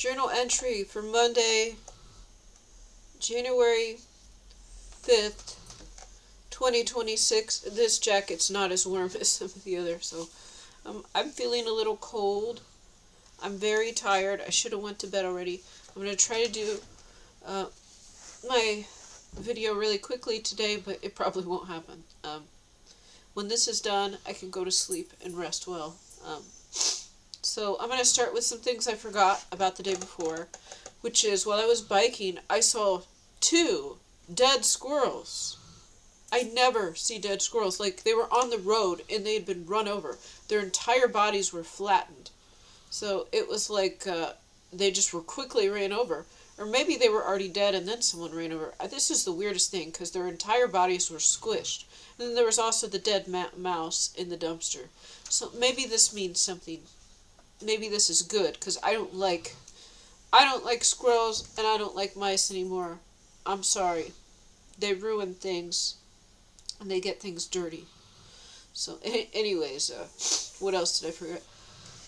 Journal entry for Monday, January 5th, 2026. This jacket's not as warm as some of the others, so I'm feeling a little cold. I'm very tired. I should have went to bed already. I'm going to try to do my video really quickly today, but it probably won't happen. When this is done, I can go to sleep and rest well. So I'm going to start with some things I forgot about the day before, which is while I was biking, I saw 2 dead squirrels. I never see dead squirrels. Like, they were on the road and they had been run over. Their entire bodies were flattened. So it was like they just were quickly ran over. Or maybe they were already dead and then someone ran over. This is the weirdest thing because their entire bodies were squished. And then there was also the dead mouse in the dumpster. So maybe this means something. Maybe this is good because I don't like squirrels and I don't like mice anymore. I'm sorry. They ruin things and they get things dirty. So anyways, what else did I forget?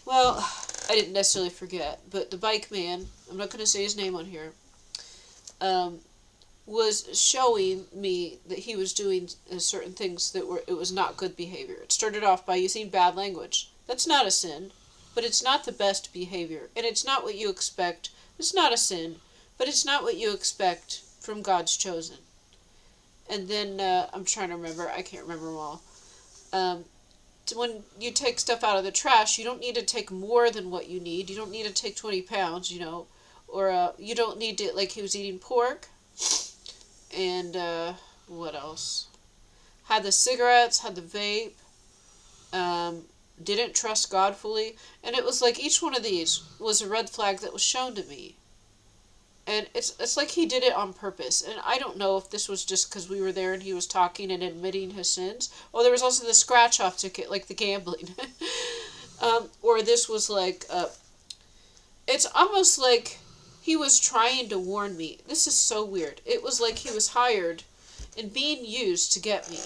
Well, I didn't necessarily forget, but the bike man, I'm not going to say his name on here, was showing me that he was doing certain things that it was not good behavior. It started off by using bad language. That's not a sin, but it's not the best behavior, and it's not what you expect. It's not a sin, but it's not what you expect from God's chosen. And then, I'm trying to remember, I can't remember them all. When you take stuff out of the trash, you don't need to take more than what you need. You don't need to take 20 pounds, or you don't need to, like he was eating pork. And what else? Had the cigarettes, had the vape, didn't trust God fully. And it was like each one of these was a red flag that was shown to me. And it's like he did it on purpose. And I don't know if this was just because we were there and he was talking and admitting his sins. Oh, there was also the scratch-off ticket, like the gambling. Or this was like, it's almost like he was trying to warn me. This is so weird. It was like he was hired and being used to get me.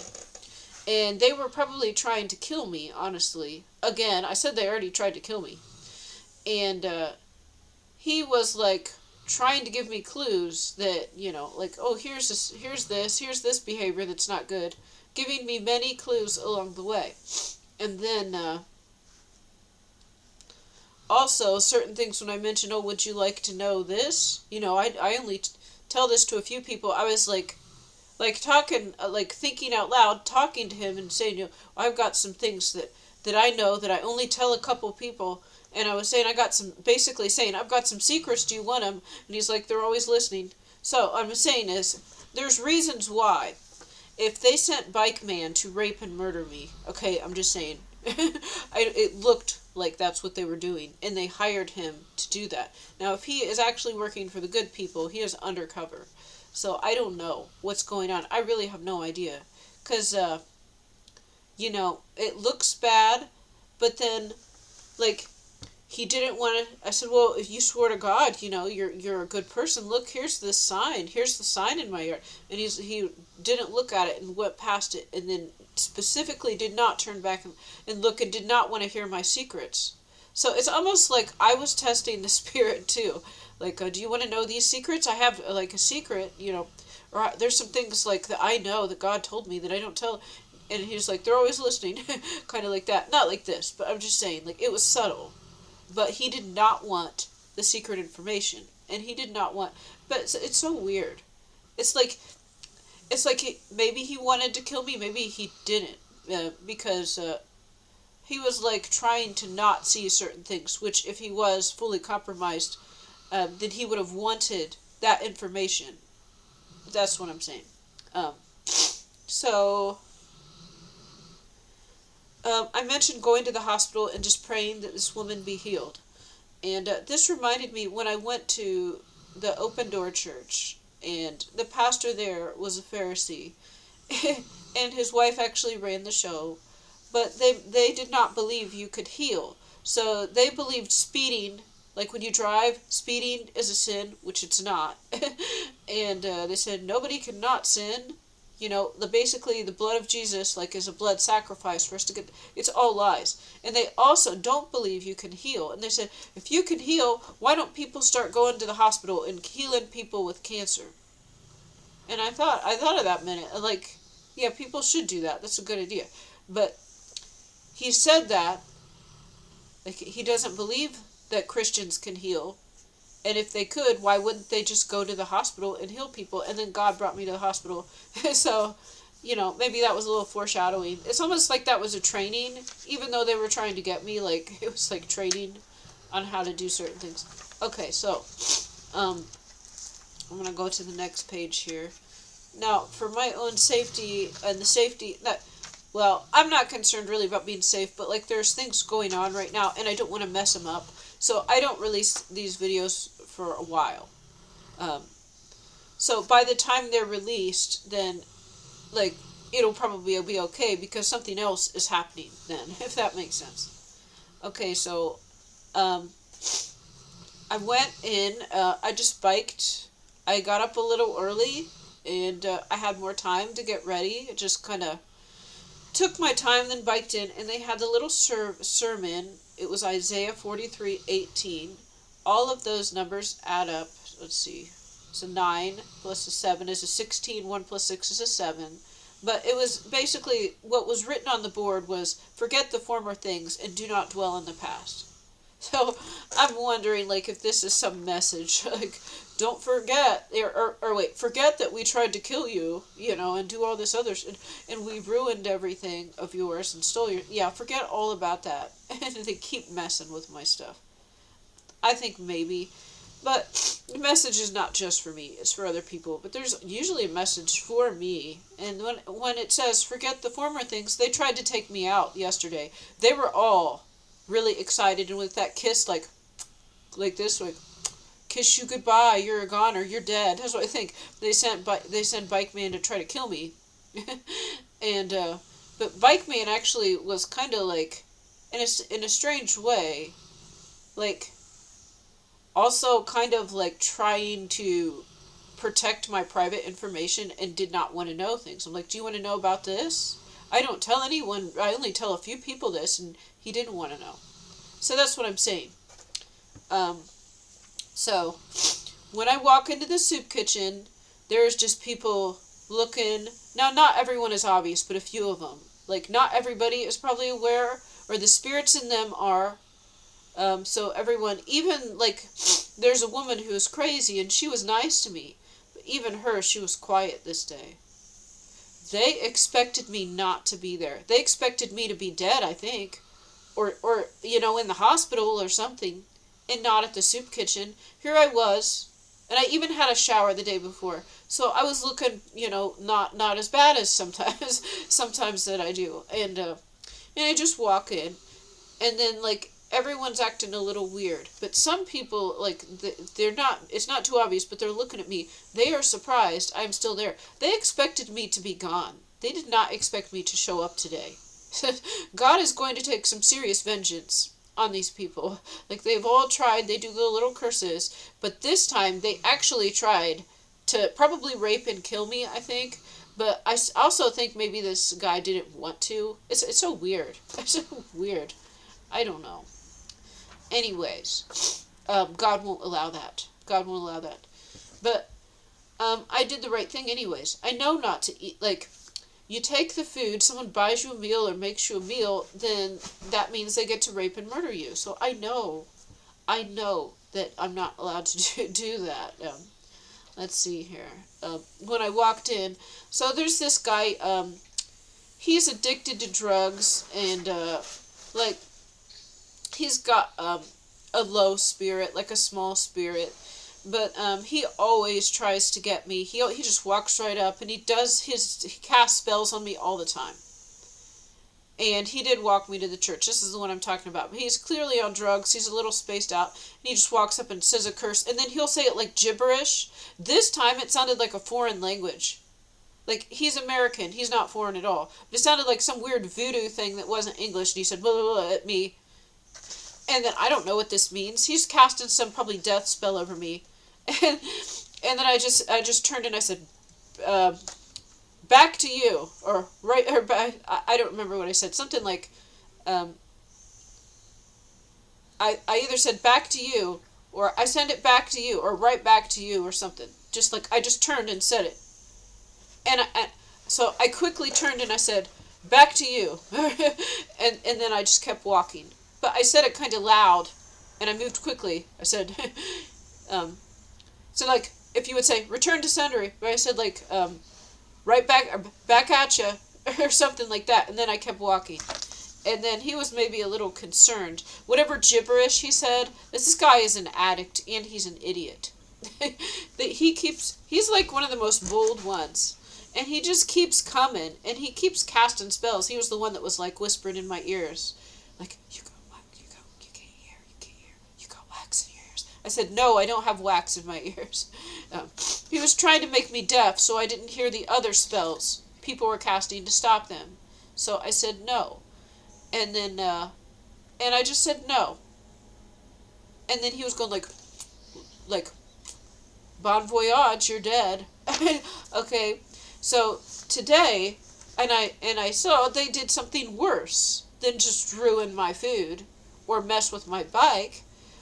And they were probably trying to kill me, honestly. Again, I said they already tried to kill me. And he was like trying to give me clues that, like, oh, here's this behavior that's not good, giving me many clues along the way. And then also certain things when I mentioned, oh, would you like to know this? I only tell this to a few people. I was like talking, like thinking out loud, talking to him and saying, I've got some things that I know that I only tell a couple people. And I was saying, basically saying, I've got some secrets, do you want them? And he's like, they're always listening. So, I'm saying is, there's reasons why. If they sent Bike Man to rape and murder me, okay, I'm just saying, it looked like that's what they were doing. And they hired him to do that. Now, if he is actually working for the good people, he is undercover. So, I don't know what's going on. I really have no idea. Because, it looks bad, but then, like, he didn't want to. I said, well, if you swore to God, you're a good person. Look, here's this sign. Here's the sign in my yard. And he didn't look at it and went past it, and then specifically did not turn back and look and did not want to hear my secrets. So it's almost like I was testing the spirit too. Like, do you want to know these secrets? I have like a secret, or there's some things like that I know that God told me that I don't tell. And he's like, they're always listening, kind of like that. Not like this, but I'm just saying, like, it was subtle. But he did not want the secret information. And he did not want... But it's so weird. It's like maybe he wanted to kill me. Maybe he didn't. Because he was like trying to not see certain things. Which if he was fully compromised, then he would have wanted that information. That's what I'm saying. I mentioned going to the hospital and just praying that this woman be healed. And this reminded me when I went to the Open Door Church, and the pastor there was a Pharisee, and his wife actually ran the show, but they did not believe you could heal. So they believed speeding, like when you drive, speeding is a sin, which it's not. And they said, nobody can not sin. basically the blood of Jesus, like, is a blood sacrifice for us to get. It's all lies. And they also don't believe you can heal. And they said, if you can heal, why don't people start going to the hospital and healing people with cancer? And I thought of that minute, like, yeah, people should do that. That's a good idea. But he said that, like, he doesn't believe that Christians can heal. And if they could, why wouldn't they just go to the hospital and heal people? And then God brought me to the hospital. So, maybe that was a little foreshadowing. It's almost like that was a training, even though they were trying to get me, like, it was like training on how to do certain things. Okay, so, I'm going to go to the next page here. Now, for my own safety and the safety, well, I'm not concerned really about being safe, but, like, there's things going on right now, and I don't want to mess them up. So I don't release these videos for a while. So by the time they're released, then, like, it'll probably be okay because something else is happening then, if that makes sense. Okay, so I went in, I just biked. I got up a little early, and I had more time to get ready. It just kind of took my time, then biked in, and they had the little sermon. It was Isaiah 43:18. All of those numbers add up. Let's see. So 9 plus a 7 is a 16. 1 plus 6 is a 7. But it was basically, what was written on the board was, forget the former things and do not dwell in the past. So I'm wondering, like, if this is some message, like, don't forget, or wait, forget that we tried to kill you, and do all this other shit, and we ruined everything of yours and stole forget all about that. And they keep messing with my stuff. I think maybe, but the message is not just for me, it's for other people, but there's usually a message for me. And when it says, forget the former things, they tried to take me out yesterday. They were all really excited, and with that kiss, like this, like, kiss you goodbye, you're a goner, you're dead. That's what I think. They sent Bike Man to try to kill me. And but Bike Man actually was kind of like, in a strange way, like, also kind of like trying to protect my private information and did not want to know things. I'm like, do you want to know about this? I don't tell anyone, I only tell a few people this, and he didn't want to know. So that's what I'm saying. So when I walk into the soup kitchen, there's just people looking. Now, not everyone is obvious, but a few of them. Like, not everybody is probably aware, or the spirits in them are. So everyone, even, like, there's a woman who is crazy, and she was nice to me. But even her, she was quiet this day. They expected me not to be there. They expected me to be dead, I think. Or in the hospital or something. And not at the soup kitchen. Here I was. And I even had a shower the day before. So I was looking, not as bad as sometimes that I do. And I just walk in. And then, like, everyone's acting a little weird. But some people, like, they're not, it's not too obvious, but they're looking at me. They are surprised I'm still there. They expected me to be gone. They did not expect me to show up today. God is going to take some serious vengeance on these people. Like, they've all tried, they do the little curses, but this time they actually tried to probably rape and kill me, I think. But I also think maybe this guy didn't want to. It's so weird. It's so weird. I don't know. Anyways, God won't allow that. God won't allow that. But I did the right thing anyways. I know not to eat, like, you take the food, someone buys you a meal or makes you a meal, then that means they get to rape and murder you. So I know that I'm not allowed to do that. Let's see here. When I walked in, so there's this guy, he's addicted to drugs, and, like, he's got a low spirit, like a small spirit. But he always tries to get me. He just walks right up, and he casts spells on me all the time. And he did walk me to the church. This is the one I'm talking about. But he's clearly on drugs. He's a little spaced out. And he just walks up and says a curse. And then he'll say it like gibberish. This time it sounded like a foreign language. Like, he's American. He's not foreign at all. But it sounded like some weird voodoo thing that wasn't English. And he said, blah, blah, blah, at me. And then I don't know what this means. He's casting some probably death spell over me. And then I just turned and I said, back to you, or right, or back, I don't remember what I said. Something like, um, I either said back to you, or I send it back to you, or right back to you, or something. Just like, I just turned and said it. So I quickly turned and I said, back to you. And then I just kept walking. But I said it kind of loud, and I moved quickly. I said, so like, if you would say, return to sender, I said like, right back, or back at you, or something like that. And then I kept walking. And then he was maybe a little concerned. Whatever gibberish he said, this guy is an addict and he's an idiot. He's like one of the most bold ones. And he just keeps coming, and he keeps casting spells. He was the one that was like whispering in my ears. Like, you can't hear, you got wax in your ears. I said, no, I don't have wax in my ears. He was trying to make me deaf, so I didn't hear the other spells people were casting to stop them. So I said no. And then, and I just said no. And then he was going like, bon voyage, you're dead. Okay, so today, and I saw they did something worse than just ruin my food or mess with my bike.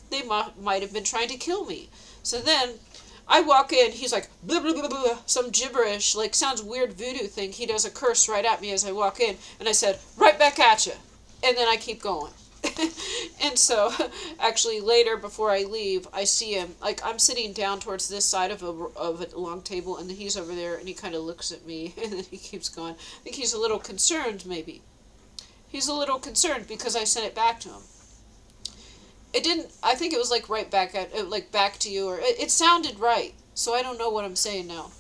They might have been trying to kill me. So then I walk in, he's like, blah, blah, blah, blah, some gibberish, like sounds weird voodoo thing. He does a curse right at me as I walk in, and I said, right back at you. And then I keep going. And so, actually, later, before I leave, I see him, like, I'm sitting down towards this side of a long table, and he's over there, and he kind of looks at me, and then he keeps going. I think he's a little concerned, maybe. He's a little concerned because I sent it back to him. It didn't, I think it was, like, right back at, like, back to you, or, it sounded right, so I don't know what I'm saying now.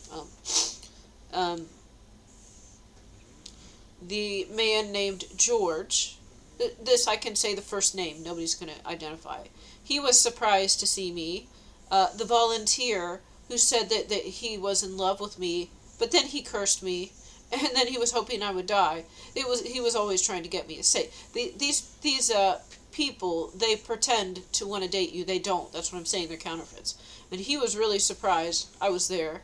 The man named George, this I can say the first name, nobody's going to identify. He was surprised to see me. The volunteer who said that he was in love with me, but then he cursed me, and then he was hoping I would die. He was always trying to get me to say. These people, they pretend to want to date you. They don't. That's what I'm saying. They're counterfeits. And he was really surprised I was there.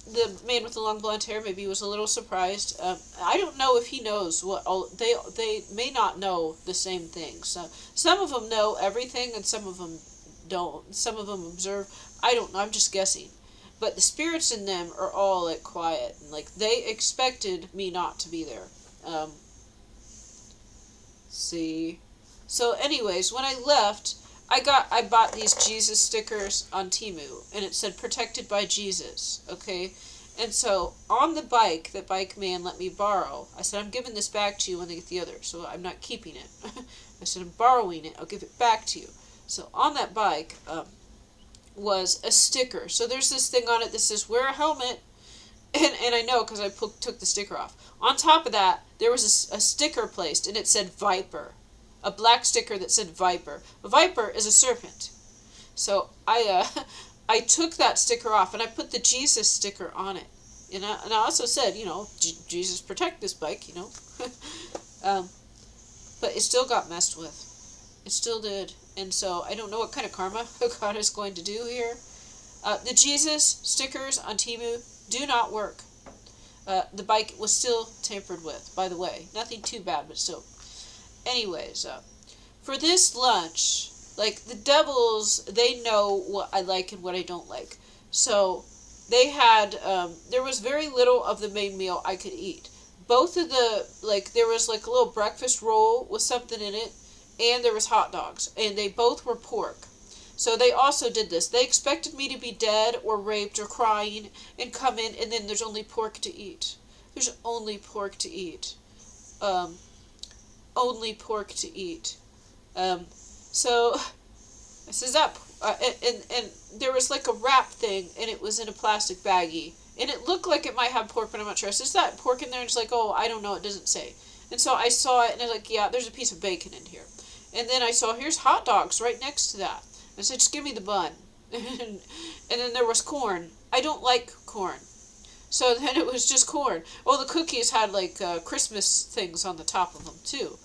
The man with the long blonde hair maybe was a little surprised. I don't know if he knows what all they may not know the same things. Some of them know everything, and some of them don't. Some of them observe. I don't know. I'm just guessing. But the spirits in them are all like quiet, and like they expected me not to be there. See. So, anyways, when I left, I bought these Jesus stickers on Temu, and it said protected by Jesus, okay? And so on the bike that bike man let me borrow, I said, I'm giving this back to you when they get the other, so I'm not keeping it. I said, I'm borrowing it, I'll give it back to you. So on that bike was a sticker. So there's this thing on it that says, wear a helmet, and I know because I took the sticker off. On top of that, there was a sticker placed, and it said Viper. A black sticker that said Viper. A viper is a serpent. So I took that sticker off, and I put the Jesus sticker on it. And I also said, you know, Jesus protect this bike, you know. But it still got messed with. It still did. And so I don't know what kind of karma God is going to do here. The Jesus stickers on Temu do not work. The bike was still tampered with, by the way. Nothing too bad, but still. Anyways, for this lunch, like, the devils, they know what I like and what I don't like. So, they had, there was very little of the main meal I could eat. Both of the, like, there was, like, a little breakfast roll with something in it, and there was hot dogs, and they both were pork. So, they also did this. They expected me to be dead or raped or crying and come in, and then there's only pork to eat. There's only pork to eat. Only pork to eat. So this is up, and there was like a wrap thing, and it was in a plastic baggie, and it looked like it might have pork, but I'm not sure. So is that pork in there? And it's like, oh, I don't know, it doesn't say. And so I saw it, and I was like, yeah, there's a piece of bacon in here. And then I saw, here's hot dogs right next to that. I said, just give me the bun. And then there was corn. I don't like corn. So then it was just corn. Oh, the cookies had like Christmas things on the top of them too.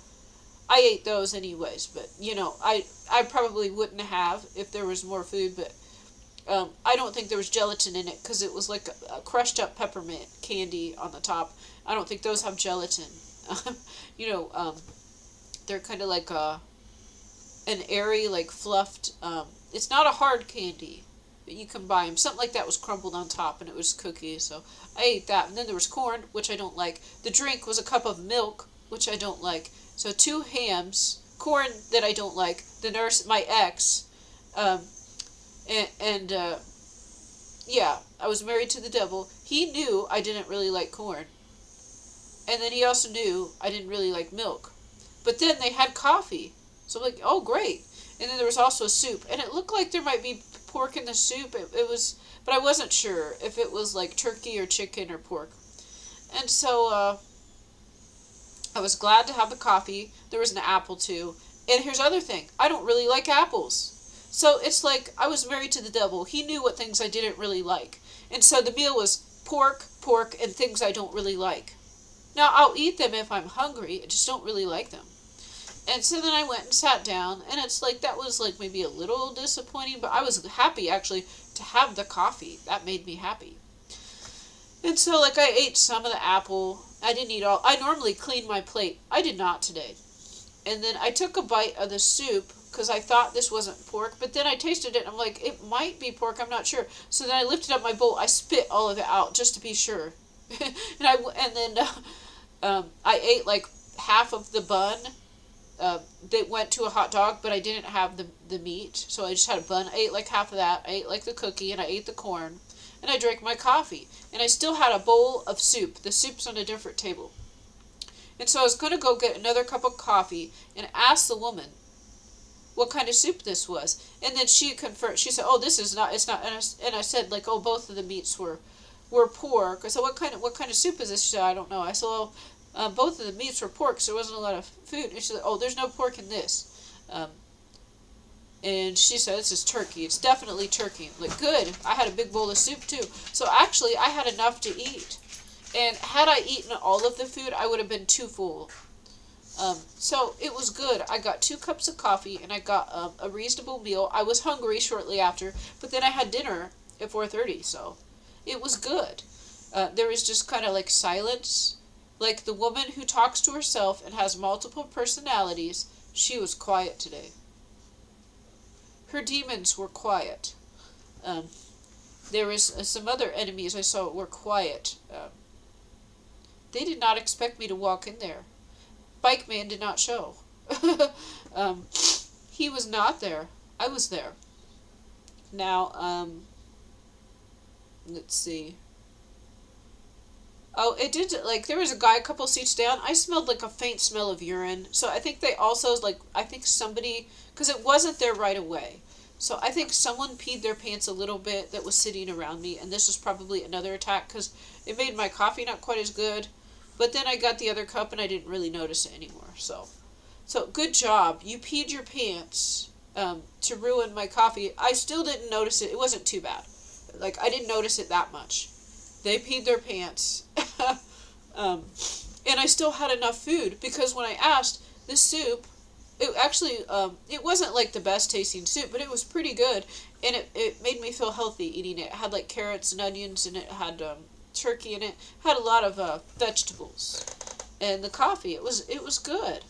I ate those anyways, but, you know, I probably wouldn't have if there was more food, but I don't think there was gelatin in it because it was like a crushed up peppermint candy on the top. I don't think those have gelatin. you know, they're kind of like an airy, like fluffed. It's not a hard candy, but you can buy them. Something like that was crumbled on top, and it was cookies. So I ate that, and then there was corn, which I don't like. The drink was a cup of milk, which I don't like. So 2 hams, corn that I don't like. The nurse, my ex, um, and yeah, I was married to the devil. He knew I didn't really like corn, and then he also knew I didn't really like milk. But then they had coffee. So I'm like, oh, great. And then there was also a soup. And it looked like there might be pork in the soup. It was, but I wasn't sure if it was like turkey or chicken or pork. And so I was glad to have the coffee. There was an apple too. And here's the other thing. I don't really like apples. So it's like I was married to the devil. He knew what things I didn't really like. And so the meal was pork, and things I don't really like. Now, I'll eat them if I'm hungry. I just don't really like them. And so then I went and sat down, and it's like that was like maybe a little disappointing, but I was happy actually to have the coffee. That made me happy. And so like I ate some of the apple. I didn't eat all. I normally clean my plate. I did not today. And then I took a bite of the soup because I thought this wasn't pork, but then I tasted it and I'm like, it might be pork, I'm not sure. So then I lifted up my bowl. I spit all of it out just to be sure. and then I ate like half of the bun that went to a hot dog, but I didn't have the meat, so I just had a bun. I ate like half of that. I ate like the cookie, and I ate the corn, and I drank my coffee, and I still had a bowl of soup. The soup's on a different table. And so I was going to go get another cup of coffee and ask the woman what kind of soup this was. And then she confirmed. She said, "Oh, this is not. It's not." And I said, like, "Oh, both of the meats were pork." I said, "What kind of soup is this?" She said, "I don't know." I said, "Well, both of the meats were pork, so there wasn't a lot of food." And she said, "Oh, there's no pork in this." And she said, "This is turkey. It's definitely turkey." I'm like, good. I had a big bowl of soup too. So actually, I had enough to eat. And had I eaten all of the food, I would have been too full. So it was good. I got 2 cups of coffee, and I got a reasonable meal. I was hungry shortly after, but then I had dinner at 4:30, so it was good. There was just kind of like silence. Like the woman who talks to herself and has multiple personalities, she was quiet today. Her demons were quiet. There was some other enemies I saw were quiet. They did not expect me to walk in there. Bike Man did not show. He was not there. I was there. Now, let's see. Oh, it did, like, there was a guy a couple seats down. I smelled like a faint smell of urine. So I think they also, like, I think somebody, because it wasn't there right away. So I think someone peed their pants a little bit that was sitting around me. And this was probably another attack because it made my coffee not quite as good. But then I got the other cup and I didn't really notice it anymore. So good job. You peed your pants to ruin my coffee. I still didn't notice it. It wasn't too bad. Like, I didn't notice it that much. They peed their pants. And I still had enough food because when I asked, this soup, it actually, it wasn't like the best tasting soup, but it was pretty good. And it made me feel healthy eating it. It had like carrots and onions, and it had turkey in it. Had a lot of vegetables. And the coffee, it was good.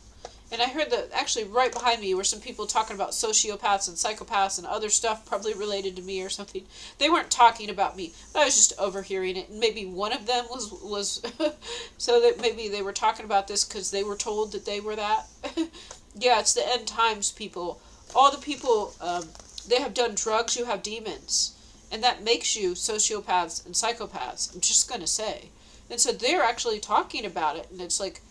And I heard that actually right behind me were some people talking about sociopaths and psychopaths and other stuff probably related to me or something. They weren't talking about me, but I was just overhearing it. And maybe one of them was so that maybe they were talking about this because they were told that they were that. Yeah, it's the end times, people. All the people, they have done drugs, you have demons. And that makes you sociopaths and psychopaths, I'm just going to say. And so they're actually talking about it, and it's like,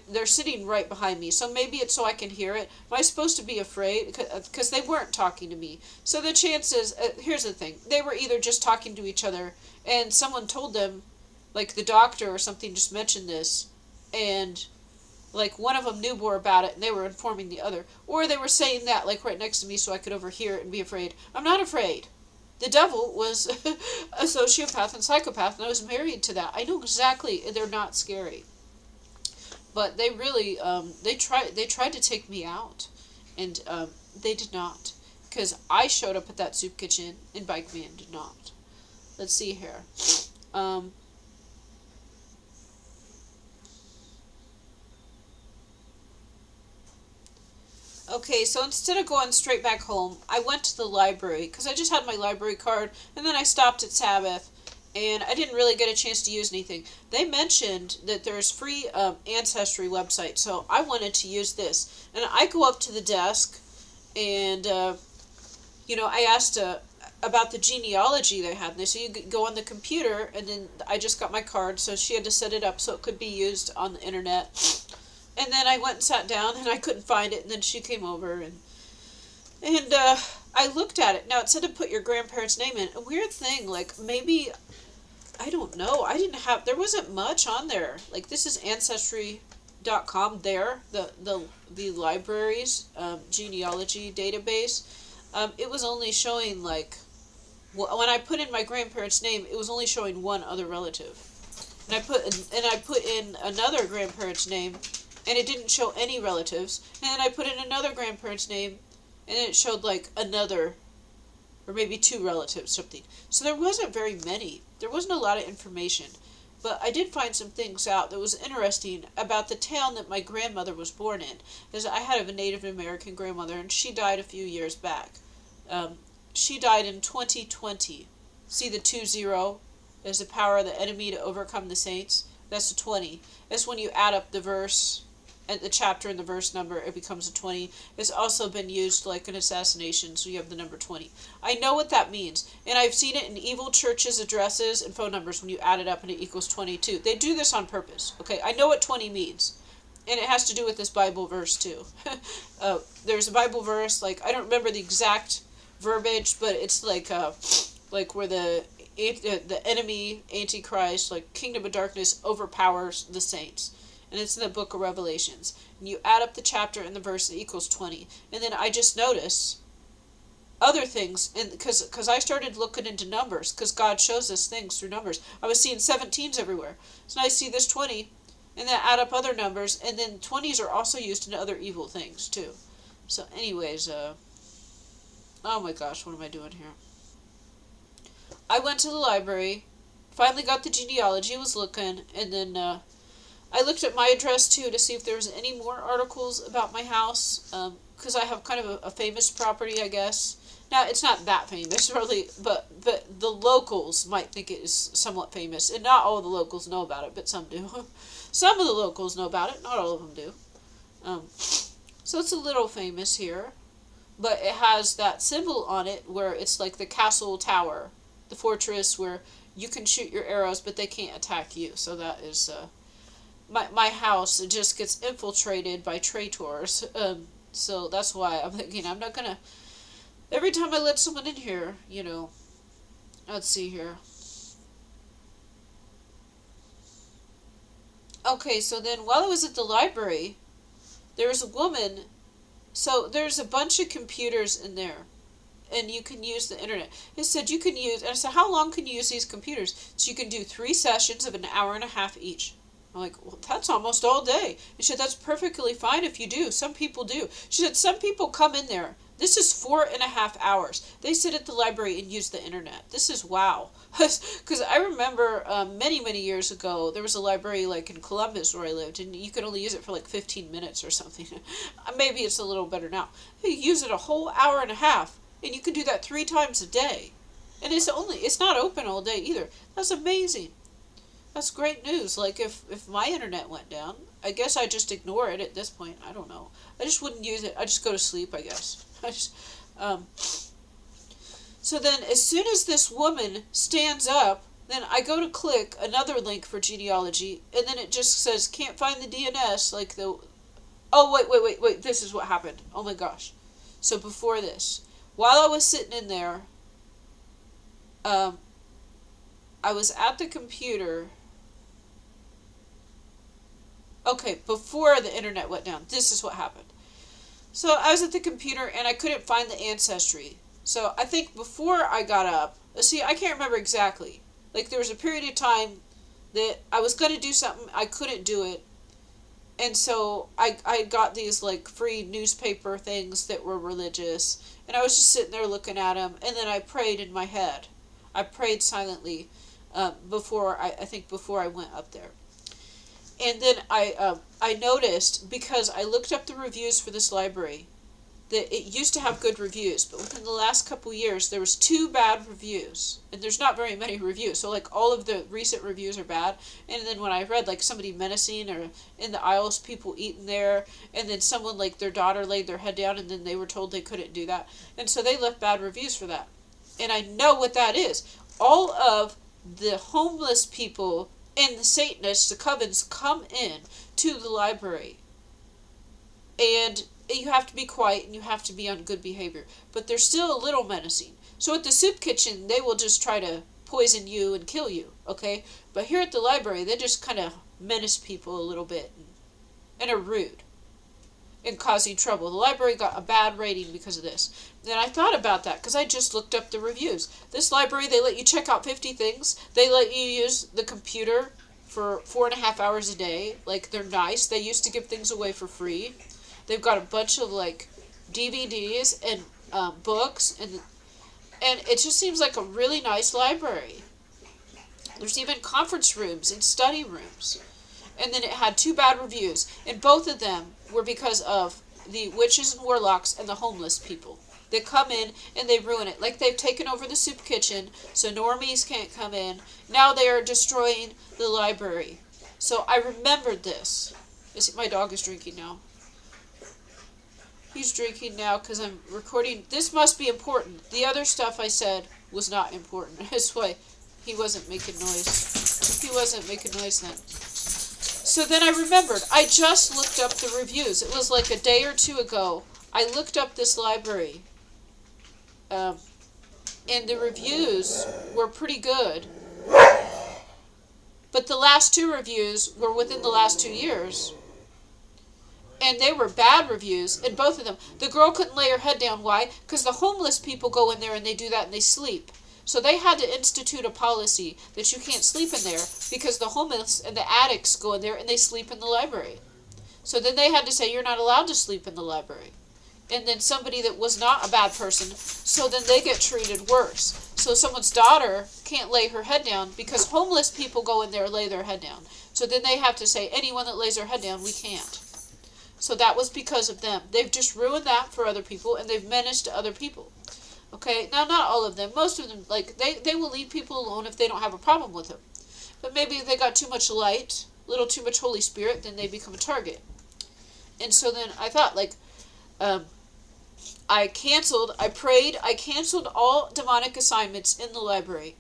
they're sitting right behind me, so maybe it's so I can hear it. Am I supposed to be afraid? Because they weren't talking to me. So the chances, here's the thing, they were either just talking to each other, and someone told them, like the doctor or something just mentioned this, and like one of them knew more about it, and they were informing the other. Or they were saying that, like right next to me, so I could overhear it and be afraid. I'm not afraid. The devil was a sociopath and psychopath, and I was married to that. I know exactly, they're not scary. But they really, they tried to take me out, and they did not. because I showed up at that soup kitchen and Bike Man did not. Let's see here. Um, okay, so instead of going straight back home, I went to the library because I just had my library card, and then I stopped at Sabbath, and I didn't really get a chance to use anything. They mentioned that there's free Ancestry website, so I wanted to use this. And I go up to the desk, and I asked about the genealogy they had. And they said you could go on the computer, and then I just got my card, so she had to set it up so it could be used on the internet. And then I went and sat down, and I couldn't find it, and then she came over, and I looked at it. Now, it said to put your grandparents' name in. A weird thing, like, maybe, I don't know, there wasn't much on there. Like, this is Ancestry.com there, the library's genealogy database. It was only showing, like, when I put in my grandparents' name, it was only showing one other relative. And I put in another grandparent's name, and it didn't show any relatives. And then I put in another grandparent's name, and it showed like another, or maybe two relatives, something. So there wasn't very many. There wasn't a lot of information. But I did find some things out that was interesting about the town that my grandmother was born in. Because I had a Native American grandmother, and she died a few years back. She died in 2020. See the 20 is the power of the enemy to overcome the saints? That's a 20. That's when you add up the verse and the chapter and the verse number, it becomes a 20. It's also been used like an assassination, so you have the number 20. I know what that means, and I've seen it in evil churches' addresses and phone numbers when you add it up and it equals 22. They do this on purpose, okay? I know what 20 means, and it has to do with this Bible verse too. There's a Bible verse, like, I don't remember the exact verbiage, but it's like where the enemy, Antichrist, like kingdom of darkness, overpowers the saints. And it's in the book of Revelations. And you add up the chapter and the verse, it equals 20. And then I just notice other things, and because I started looking into numbers, because God shows us things through numbers. I was seeing 17s everywhere. So I see this 20, and then add up other numbers, and then 20s are also used in other evil things, too. So anyways, oh my gosh, what am I doing here? I went to the library, finally got the genealogy, was looking, and then I looked at my address too to see if there was any more articles about my house, because I have kind of a famous property, I guess. Now, it's not that famous, really, but the locals might think it is somewhat famous, and not all the locals know about it, but some do. Some of the locals know about it, not all of them do. So it's a little famous here, but it has that symbol on it where it's like the castle tower, the fortress where you can shoot your arrows, but they can't attack you. So that is my house. It just gets infiltrated by traitors. So that's why I'm thinking I'm not gonna. Every time I let someone in here, let's see here. Okay, so then while I was at the library, there was a woman. So there's a bunch of computers in there, and you can use the internet. It said you can use, and I said, how long can you use these computers? So you can do 3 sessions of an hour and a half each. I'm like, well, that's almost all day. And she said, that's perfectly fine if you do. Some people do. She said, some people come in there. This is 4.5 hours. They sit at the library and use the internet. This is wow. Because I remember many, many years ago, there was a library like in Columbus where I lived, and you could only use it for like 15 minutes or something. Maybe it's a little better now. You use it a whole hour and a half, and you can do that 3 times a day. And it's not open all day either. That's amazing. That's great news. Like, if my internet went down, I guess I just ignore it at this point. I don't know. I just wouldn't use it. I just go to sleep, I guess. So then, as soon as this woman stands up, then I go to click another link for genealogy, and then it just says, can't find the DNS, like the... Oh, wait, this is what happened. Oh my gosh. So before this, while I was sitting in there, I was at the computer. Okay, before the internet went down, this is what happened. So I was at the computer and I couldn't find the Ancestry. So I think before I got up, see, I can't remember exactly. Like, there was a period of time that I was going to do something, I couldn't do it. And so I got these like free newspaper things that were religious, and I was just sitting there looking at them, and then I prayed in my head. I prayed silently I think before I went up there. And then I noticed, because I looked up the reviews for this library, that it used to have good reviews, but within the last couple years there was 2 bad reviews, and there's not very many reviews, so like all of the recent reviews are bad. And then when I read like somebody menacing, or in the aisles people eating there, and then someone like their daughter laid their head down and then they were told they couldn't do that, and so they left bad reviews for that. And I know what that is. All of the homeless people and the Satanists, the covens, come in to the library, and you have to be quiet and you have to be on good behavior. But they're still a little menacing. So at the soup kitchen, they will just try to poison you and kill you, okay? But here at the library, they just kind of menace people a little bit and are rude and causing trouble. The library got a bad rating because of this. Then I thought about that because I just looked up the reviews. This library, they let you check out 50 things. They let you use the computer for 4.5 hours a day. Like, they're nice. They used to give things away for free. They've got a bunch of like DVDs and books, and it just seems like a really nice library. There's even conference rooms and study rooms. And then it had 2 bad reviews, and both of them were because of the witches and warlocks and the homeless people. They come in and they ruin it. Like, they've taken over the soup kitchen, so normies can't come in. Now they are destroying the library. So I remembered this. My dog is drinking now. He's drinking now because I'm recording. This must be important. The other stuff I said was not important. That's why he wasn't making noise. He wasn't making noise then. So then I remembered. I just looked up the reviews. It was like a day or 2 ago. I looked up this library. And the reviews were pretty good. But the last 2 reviews were within the last 2 years. And they were bad reviews, and both of them. The girl couldn't lay her head down. Why? Because the homeless people go in there and they do that and they sleep. So they had to institute a policy that you can't sleep in there, because the homeless and the addicts go in there and they sleep in the library. So then they had to say, you're not allowed to sleep in the library. And then somebody that was not a bad person, so then they get treated worse. So someone's daughter can't lay her head down because homeless people go in there and lay their head down. So then they have to say, anyone that lays their head down, we can't. So that was because of them. They've just ruined that for other people, and they've menaced other people. Okay, now not all of them. Most of them, like, they will leave people alone if they don't have a problem with them. But maybe if they got too much light, a little too much Holy Spirit, then they become a target. And so then I thought, like, I prayed, I canceled all demonic assignments in the library.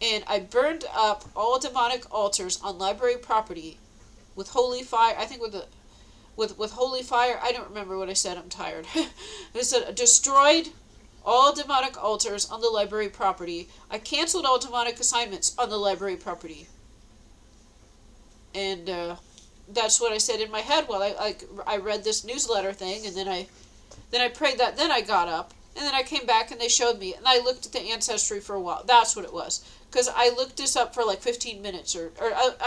And I burned up all demonic altars on library property with holy fire. I think with holy fire. I don't remember what I said. I'm tired. I said destroyed all demonic altars on the library property. I canceled all demonic assignments on the library property. And that's what I said in my head while I read this newsletter thing, and then I prayed that. Then I got up, and then I came back and they showed me, and I looked at the ancestry for a while. That's what it was, because I looked this up for like 15 minutes, or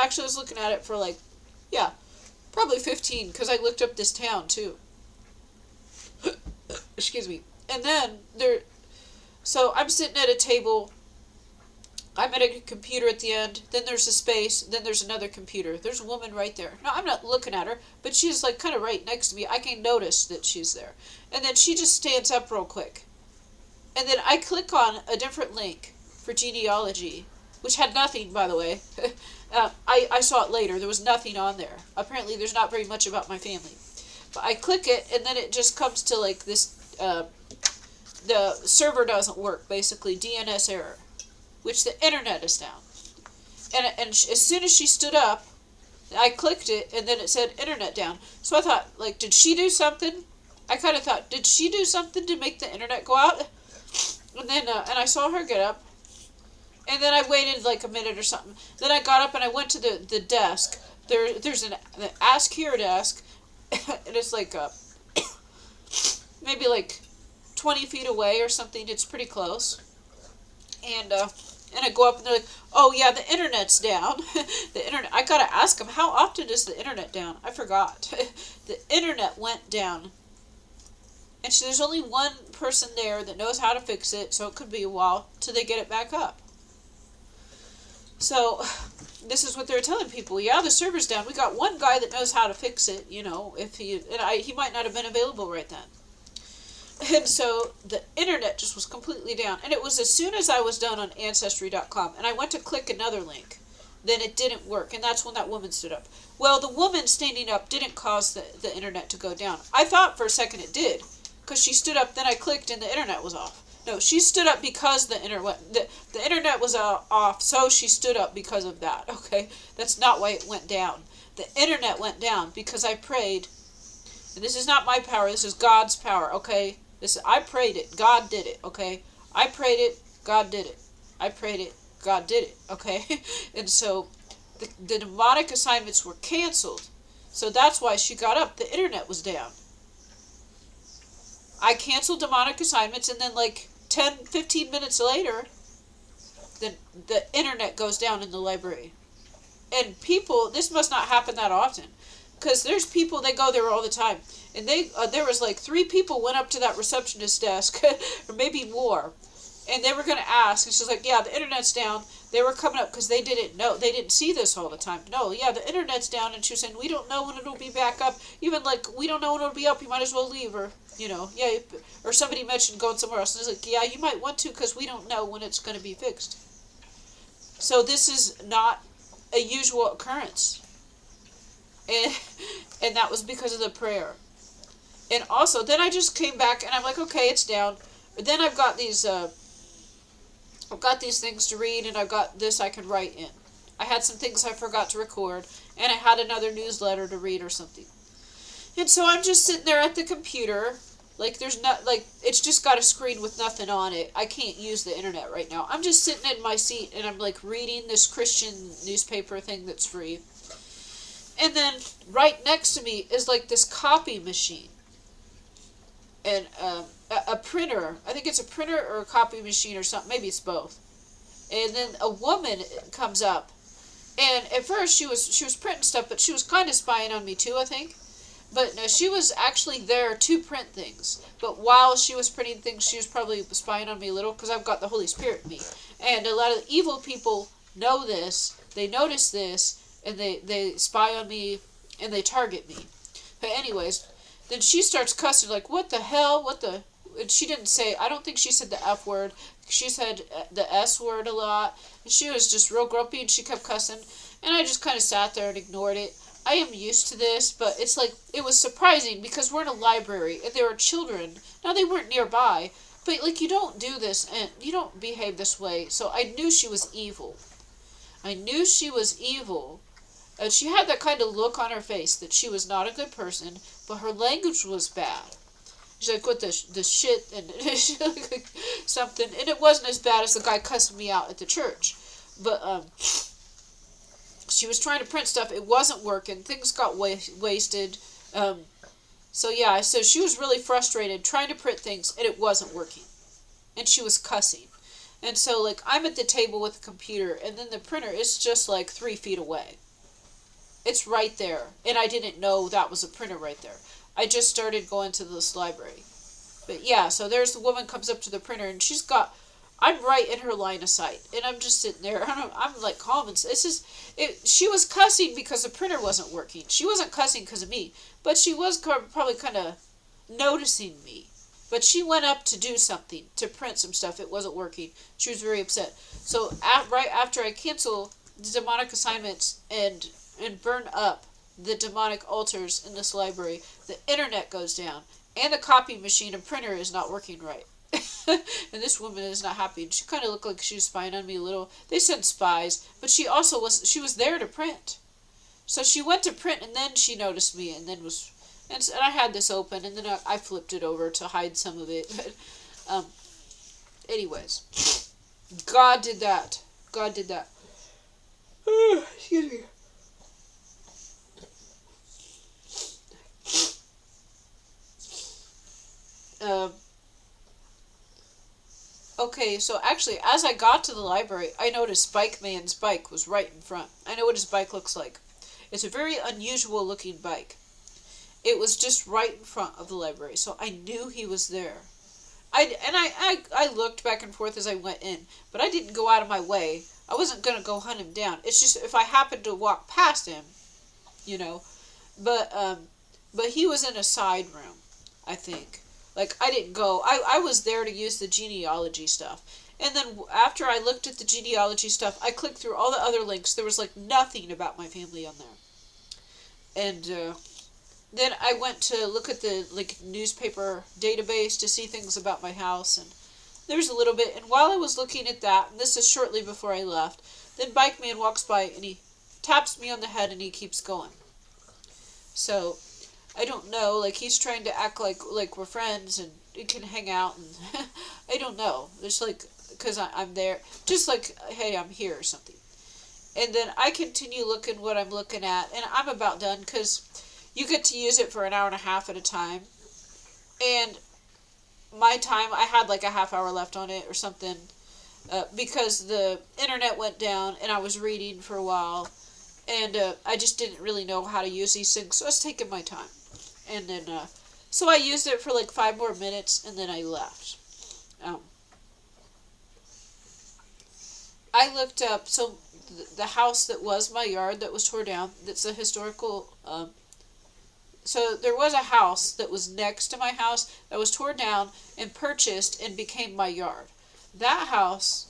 actually I was looking at it for like, yeah, probably 15, because I looked up this town too. Excuse me. And then so I'm sitting at a table. I'm at a computer at the end. Then there's a space. Then there's another computer. There's a woman right there. No, I'm not looking at her, but she's like kind of right next to me. I can notice that she's there. And then she just stands up real quick. And then I click on a different link for genealogy, which had nothing, by the way. I saw it later. There was nothing on there. Apparently there's not very much about my family. But I click it, and then it just comes to like this, the server doesn't work, basically, DNS error, which the internet is down. And as soon as she stood up, I clicked it, and then it said internet down. So I thought, like, did she do something? I kind of thought, did she do something to make the internet go out? And then, and I saw her get up, and then I waited like a minute or something. Then I got up and I went to the desk. There's an Ask Here desk, and it's like maybe like 20 feet away or something. It's pretty close. And And I go up and they're like, oh yeah, the internet's down. The internet, I gotta ask them, how often is the internet down? I forgot. The internet went down. And there's only one person there that knows how to fix it, so it could be a while till they get it back up. So, this is what they're telling people. Yeah, the server's down. We got one guy that knows how to fix it, if he might not have been available right then. And so the internet just was completely down. And it was as soon as I was done on Ancestry.com and I went to click another link, then it didn't work. And that's when that woman stood up. Well, the woman standing up didn't cause the internet to go down. I thought for a second it did. Because she stood up, then I clicked and the internet was off. No, she stood up because the internet was off, so she stood up because of that. Okay? That's not why it went down. The internet went down because I prayed. And this is not my power, this is God's power, okay? I prayed it. God did it, okay? I prayed it. God did it. I prayed it. God did it, okay? And so the demonic assignments were canceled. So that's why she got up. The internet was down. I canceled demonic assignments, and then like 10, 15 minutes later, the internet goes down in the library. And people, this must not happen that often. Because there's people, they go there all the time. And there was like 3 people went up to that receptionist desk, or maybe more. And they were going to ask, and she's like, yeah, the internet's down. They were coming up because they didn't know, they didn't see this all the time. No, yeah, the internet's down. And she was saying, we don't know when it'll be back up. Even like, we don't know when it'll be up, you might as well leave. Or, yeah. Or somebody mentioned going somewhere else. And it's like, yeah, you might want to because we don't know when it's going to be fixed. So this is not a usual occurrence. And that was because of the prayer. And also, then I just came back and I'm like, okay, it's down. But then I've got these things to read, and I've got this I can write in. I had some things I forgot to record, and I had another newsletter to read or something. And so I'm just sitting there at the computer, like it's just got a screen with nothing on it. I can't use the internet right now. I'm just sitting in my seat, and I'm like reading this Christian newspaper thing that's free. And then right next to me is like this copy machine. And a printer. I think it's a printer or a copy machine or something. Maybe it's both. And then a woman comes up. And at first she was printing stuff, but she was kind of spying on me too, I think. But no, she was actually there to print things. But while she was printing things, she was probably spying on me a little because I've got the Holy Spirit in me. And a lot of evil people know this. They notice this. And they spy on me, and they target me. But anyways, then she starts cussing, like, what the hell, and she didn't say, I don't think she said the F word, she said the S word a lot, and she was just real grumpy, and she kept cussing, and I just kind of sat there and ignored it. I am used to this, but it's like, it was surprising, because we're in a library, and there are children. Now, they weren't nearby, but, like, you don't do this, and you don't behave this way, so I knew she was evil. And she had that kind of look on her face that she was not a good person, but her language was bad. She's like, what the shit, and like, something. And it wasn't as bad as the guy cussing me out at the church. But she was trying to print stuff. It wasn't working. Things got wasted. So she was really frustrated trying to print things, and it wasn't working. And she was cussing. And so, like, I'm at the table with the computer, and then the printer is just, like, 3 feet away. It's right there. And I didn't know that was a printer right there. I just started going to this library. But yeah, so there's the woman comes up to the printer, and I'm right in her line of sight. And I'm just sitting there. I'm like calm. And she was cussing because the printer wasn't working. She wasn't cussing because of me. But she was probably kind of noticing me. But she went up to do something, to print some stuff. It wasn't working. She was very upset. So right after I cancel the demonic assignments and burn up the demonic altars in this library, the internet goes down, and the copy machine and printer is not working right. And this woman is not happy, and she kind of looked like she was spying on me a little. They sent spies, but she was there to print. So she went to print, and then she noticed me, and then and I had this open, and then I flipped it over to hide some of it. But, anyways, God did that. Excuse me. Okay, so actually, as I got to the library, I noticed Bike Man's bike was right in front. I know what his bike looks like. It's a very unusual looking bike. It was just right in front of the library, so I knew he was there. I looked back and forth as I went in, but I didn't go out of my way. I wasn't gonna go hunt him down. It's just if I happened to walk past him, you know. But but he was in a side room, I think. Like I didn't go. I was there to use the genealogy stuff. And then after I looked at the genealogy stuff, I clicked through all the other links. There was like nothing about my family on there. And then I went to look at the like newspaper database to see things about my house, and there's a little bit. And while I was looking at that, and this is shortly before I left, then Bike Man walks by and he taps me on the head and he keeps going. So I don't know, like he's trying to act like we're friends and we can hang out, and I don't know. It's like because I'm there, just like hey, I'm here or something. And then I continue looking what I'm looking at, and I'm about done because you get to use it for an hour and a half at a time. And my time, I had like a half hour left on it or something, because the internet went down and I was reading for a while, and I just didn't really know how to use these things, so I was taking my time. And then, so I used it for like 5 more minutes, and then I left. I looked up, so the house that was my yard that was tore down, that's a historical, so there was a house that was next to my house that was torn down and purchased and became my yard. That house,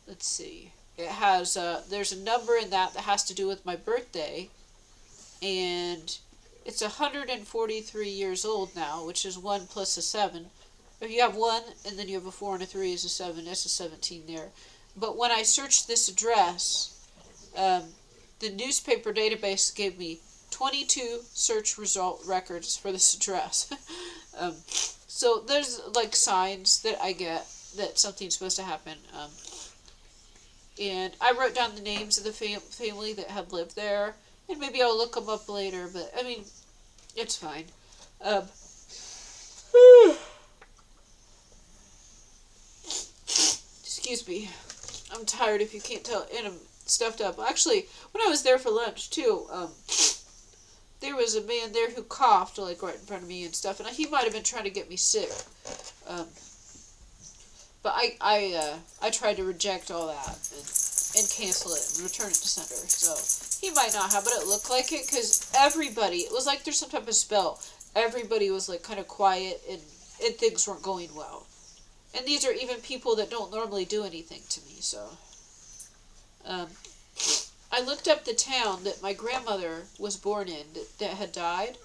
let's see, it has, there's a number in that has to do with my birthday, and it's 143 years old now, which is 1 plus a 7. If you have 1 and then you have a 4 and a 3 is a 7, that's a 17 there. But when I searched this address, the newspaper database gave me 22 search result records for this address. So there's like signs that I get that something's supposed to happen. And I wrote down the names of the family that had lived there, and maybe I'll look them up later, but I mean, it's fine. Excuse me. I'm tired if you can't tell, and I'm stuffed up. Actually, when I was there for lunch too, there was a man there who coughed like right in front of me and stuff, and he might have been trying to get me sick. But I tried to reject all that and cancel it and return it to sender. So he might not have, but it looked like it because everybody, it was like there's some type of spell. Everybody was like kind of quiet and things weren't going well. And these are even people that don't normally do anything to me, so. I looked up the town that my grandmother was born in that had died.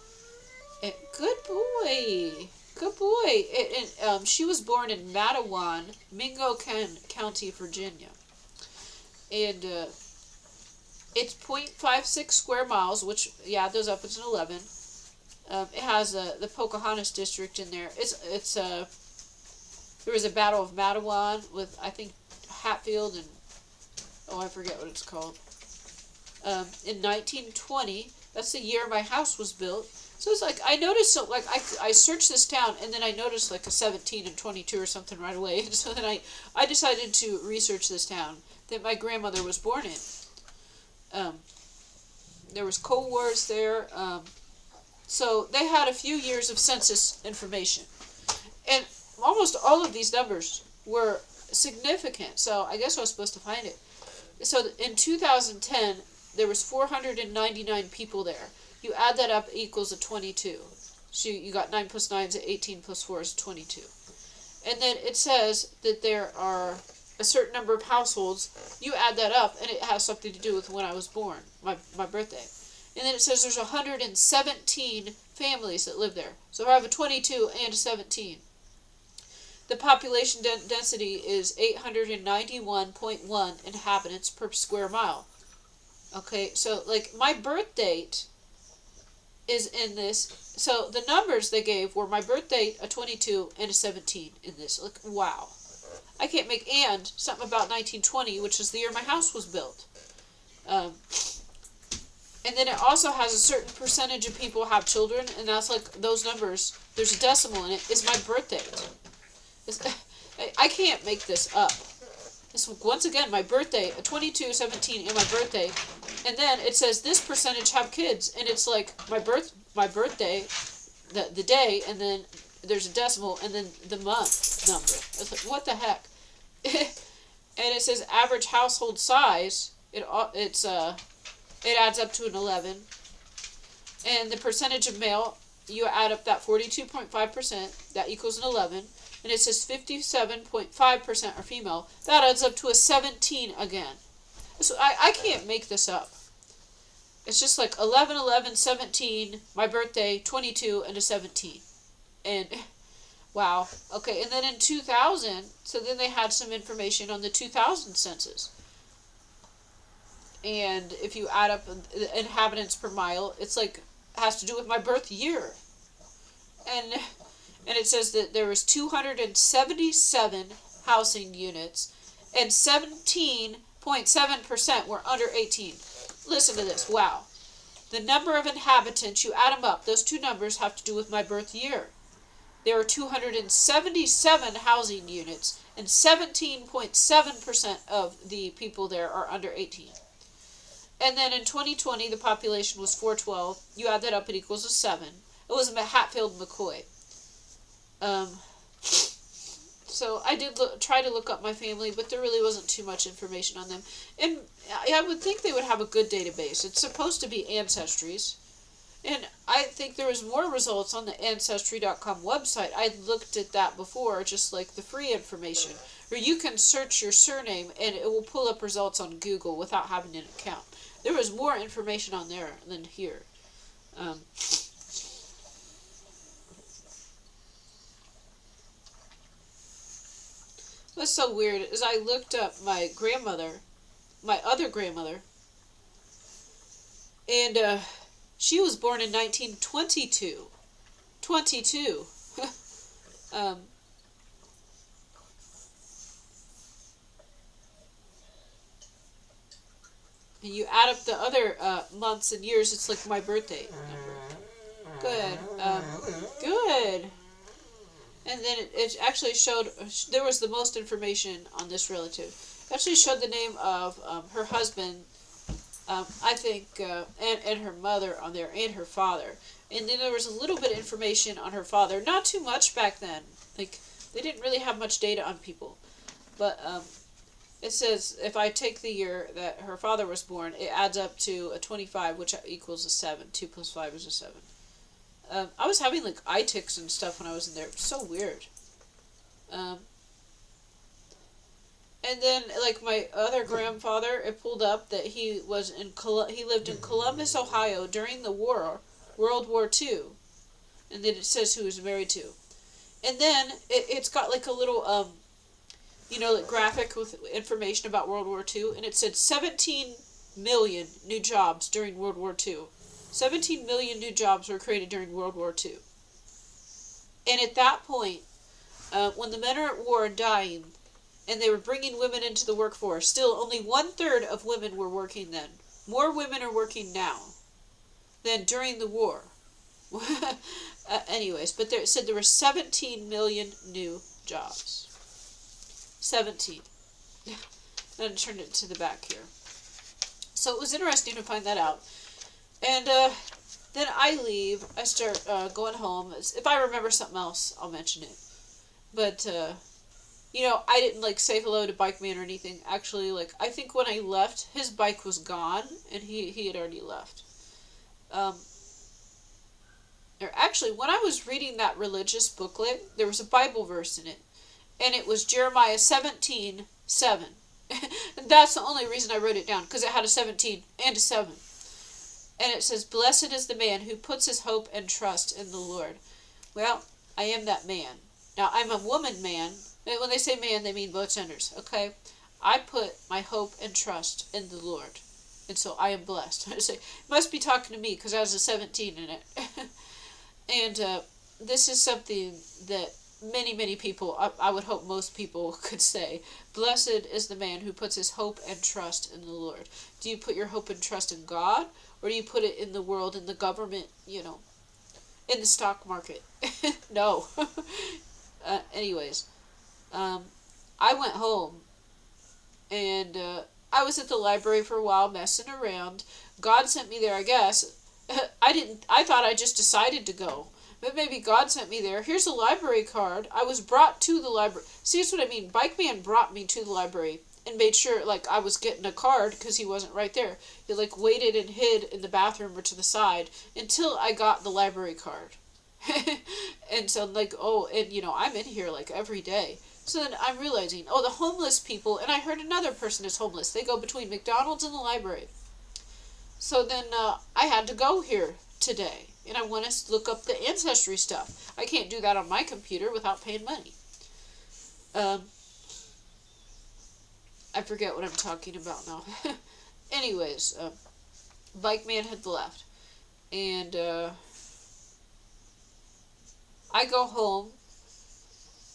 And good boy. Good boy. She was born in Matawan, Mingo County, Virginia. And it's 0.56 square miles, which, yeah, those up, it's an 11. It has the Pocahontas district in there. There was a Battle of Matawan with, I think, Hatfield and, oh, I forget what it's called. In 1920, that's the year my house was built. So it's like, I noticed, so like, I searched this town, and then I noticed like a 17 and 22 or something right away. And so then I decided to research this town that my grandmother was born in. There was Cold Wars there. So they had a few years of census information. And almost all of these numbers were significant, so I guess I was supposed to find it. So in 2010, there was 499 people there. You add that up, it equals a 22. So you got 9 plus 9 is 18 plus 4 is 22. And then it says that there are a certain number of households. You add that up, and it has something to do with when I was born, my birthday. And then it says there's 117 families that live there. So I have a 22 and a 17. The population density is 891.1 inhabitants per square mile. Okay, so like my birth date is in this. So the numbers they gave were my birth date, a 22, and a 17 in this. Like, wow. I can't make and something about 1920, which is the year my house was built. And then it also has a certain percentage of people have children, and that's like those numbers. There's a decimal in it. Is my birth date. I can't make this up. This, once again, my birthday, 22/17, and my birthday, and then it says this percentage have kids, and it's like my birthday, the day, and then there's a decimal, and then the month number. It's like, what the heck? And it says average household size. It adds up to an 11, and the percentage of male, you add up that 42.5%, that equals an 11, and it says 57.5% are female. That adds up to a 17 again. So I can't make this up. It's just like 11, 11, 17, my birthday, 22, and a 17. And wow. Okay, and then in 2000, so then they had some information on the 2000 census. And if you add up the inhabitants per mile, it's like, has to do with my birth year. And it says that there was 277 housing units, and 17.7% were under 18. Listen to this. Wow. The number of inhabitants, you add them up, those two numbers have to do with my birth year. There are 277 housing units, and 17.7% of the people there are under 18. And then in 2020, the population was 412. You add that up, it equals a 7. It was Hatfield McCoy. So I did try to look up my family, but there really wasn't too much information on them. And I would think they would have a good database. It's supposed to be Ancestries. And I think there was more results on the Ancestry.com website. I looked at that before, just like the free information. Or you can search your surname and it will pull up results on Google without having an account. There was more information on there than here. What's so weird is I looked up my grandmother, my other grandmother, and she was born in 1922. 22. And you add up the other months and years, it's like my birthday number. Good. Good. And then it actually showed, there was the most information on this relative. It actually showed the name of her husband, I think, and her mother on there, and her father. And then there was a little bit of information on her father. Not too much back then. Like, they didn't really have much data on people. But it says, if I take the year that her father was born, it adds up to a 25, which equals a 7. 2 plus 5 is a 7. I was having like eye ticks and stuff when I was in there. It was so weird. And then like my other grandfather, it pulled up that he was in he lived in Columbus, Ohio during the war, World War II, and then it says who he was married to. And then it's got like a little like graphic with information about World War II, and it said 17 million new jobs during World War II. 17 million new jobs were created during World War II. And at that point, when the men are at war and dying, and they were bringing women into the workforce, still only 1/3 of women were working then. More women are working now than during the war. Anyways, but it said there were 17 million new jobs. 17. Then turn it to the back here. So it was interesting to find that out. And then I leave. I start going home. If I remember something else, I'll mention it. But, I didn't, like, say hello to Bike Man or anything. Actually, like, I think when I left, his bike was gone, and he had already left. Or actually, when I was reading that religious booklet, there was a Bible verse in it. And it was Jeremiah 17:7. And that's the only reason I wrote it down, because it had a 17 and a 7. And it says, "Blessed is the man who puts his hope and trust in the Lord." Well, I am that man. Now, I'm a woman man. When they say man, they mean both genders, okay? I put my hope and trust in the Lord. And so I am blessed. I say, must be talking to me, because I was a 17 in it. And this is something that many, many people, I would hope most people could say. Blessed is the man who puts his hope and trust in the Lord. Do you put your hope and trust in God? Or do you put it in the world, in the government, in the stock market? No. Anyways. Um, I went home and I was at the library for a while messing around. God sent me there, I guess. I thought I just decided to go. But maybe God sent me there. Here's a library card. I was brought to the library. See, that's what I mean. Bike Man brought me to the library and made sure, like, I was getting a card because he wasn't right there. He, like, waited and hid in the bathroom or to the side until I got the library card. And so, like, oh, and, I'm in here, like, every day. So then I'm realizing, oh, the homeless people, and I heard another person is homeless. They go between McDonald's and the library. So then I had to go here today, and I want to look up the ancestry stuff. I can't do that on my computer without paying money. Um, I forget what I'm talking about now. Anyways, Bike Man had left, and I go home,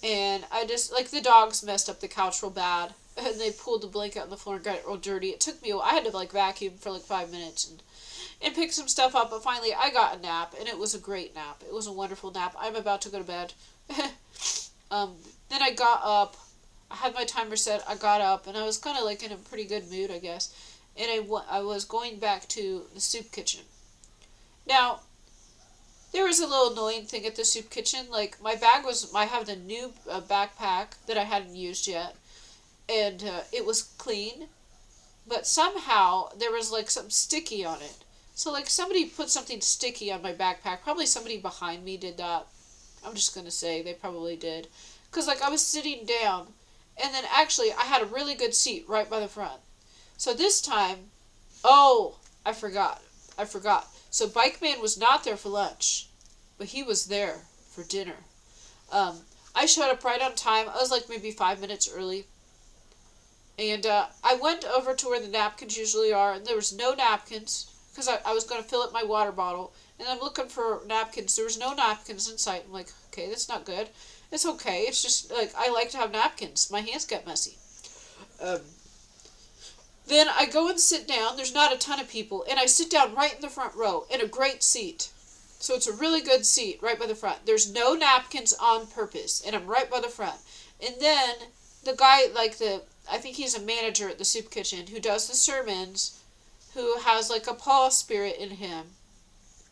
and I just, like, the dogs messed up the couch real bad, and they pulled the blanket on the floor and got it real dirty. It took me, I had to, like, vacuum for, like, 5 minutes, and pick some stuff up, but finally I got a nap, and it was a great nap. It was a wonderful nap. I'm about to go to bed. Then I got up. I had my timer set. I got up, and I was kind of, like, in a pretty good mood, I guess, and I was going back to the soup kitchen. Now, there was a little annoying thing at the soup kitchen. Like, my bag was, I have the new backpack that I hadn't used yet, and it was clean, but somehow there was, like, something sticky on it. So, like, somebody put something sticky on my backpack. Probably somebody behind me did that. I'm just going to say they probably did. Because, like, I was sitting down, and then actually I had a really good seat right by the front. So this time, oh, I forgot. So Bike Man was not there for lunch, but he was there for dinner. I showed up right on time. I was, like, maybe 5 minutes early. And I went over to where the napkins usually are, and there was no napkins, because I was going to fill up my water bottle, and I'm looking for napkins. There was no napkins in sight. I'm like, okay, that's not good. It's okay. It's just, like, I like to have napkins. My hands get messy. Then I go and sit down. There's not a ton of people, and I sit down right in the front row in a great seat. So it's a really good seat right by the front. There's no napkins on purpose, and I'm right by the front. And then the guy, like, I think he's a manager at the soup kitchen who does the sermons, who has, like, a Paul spirit in him.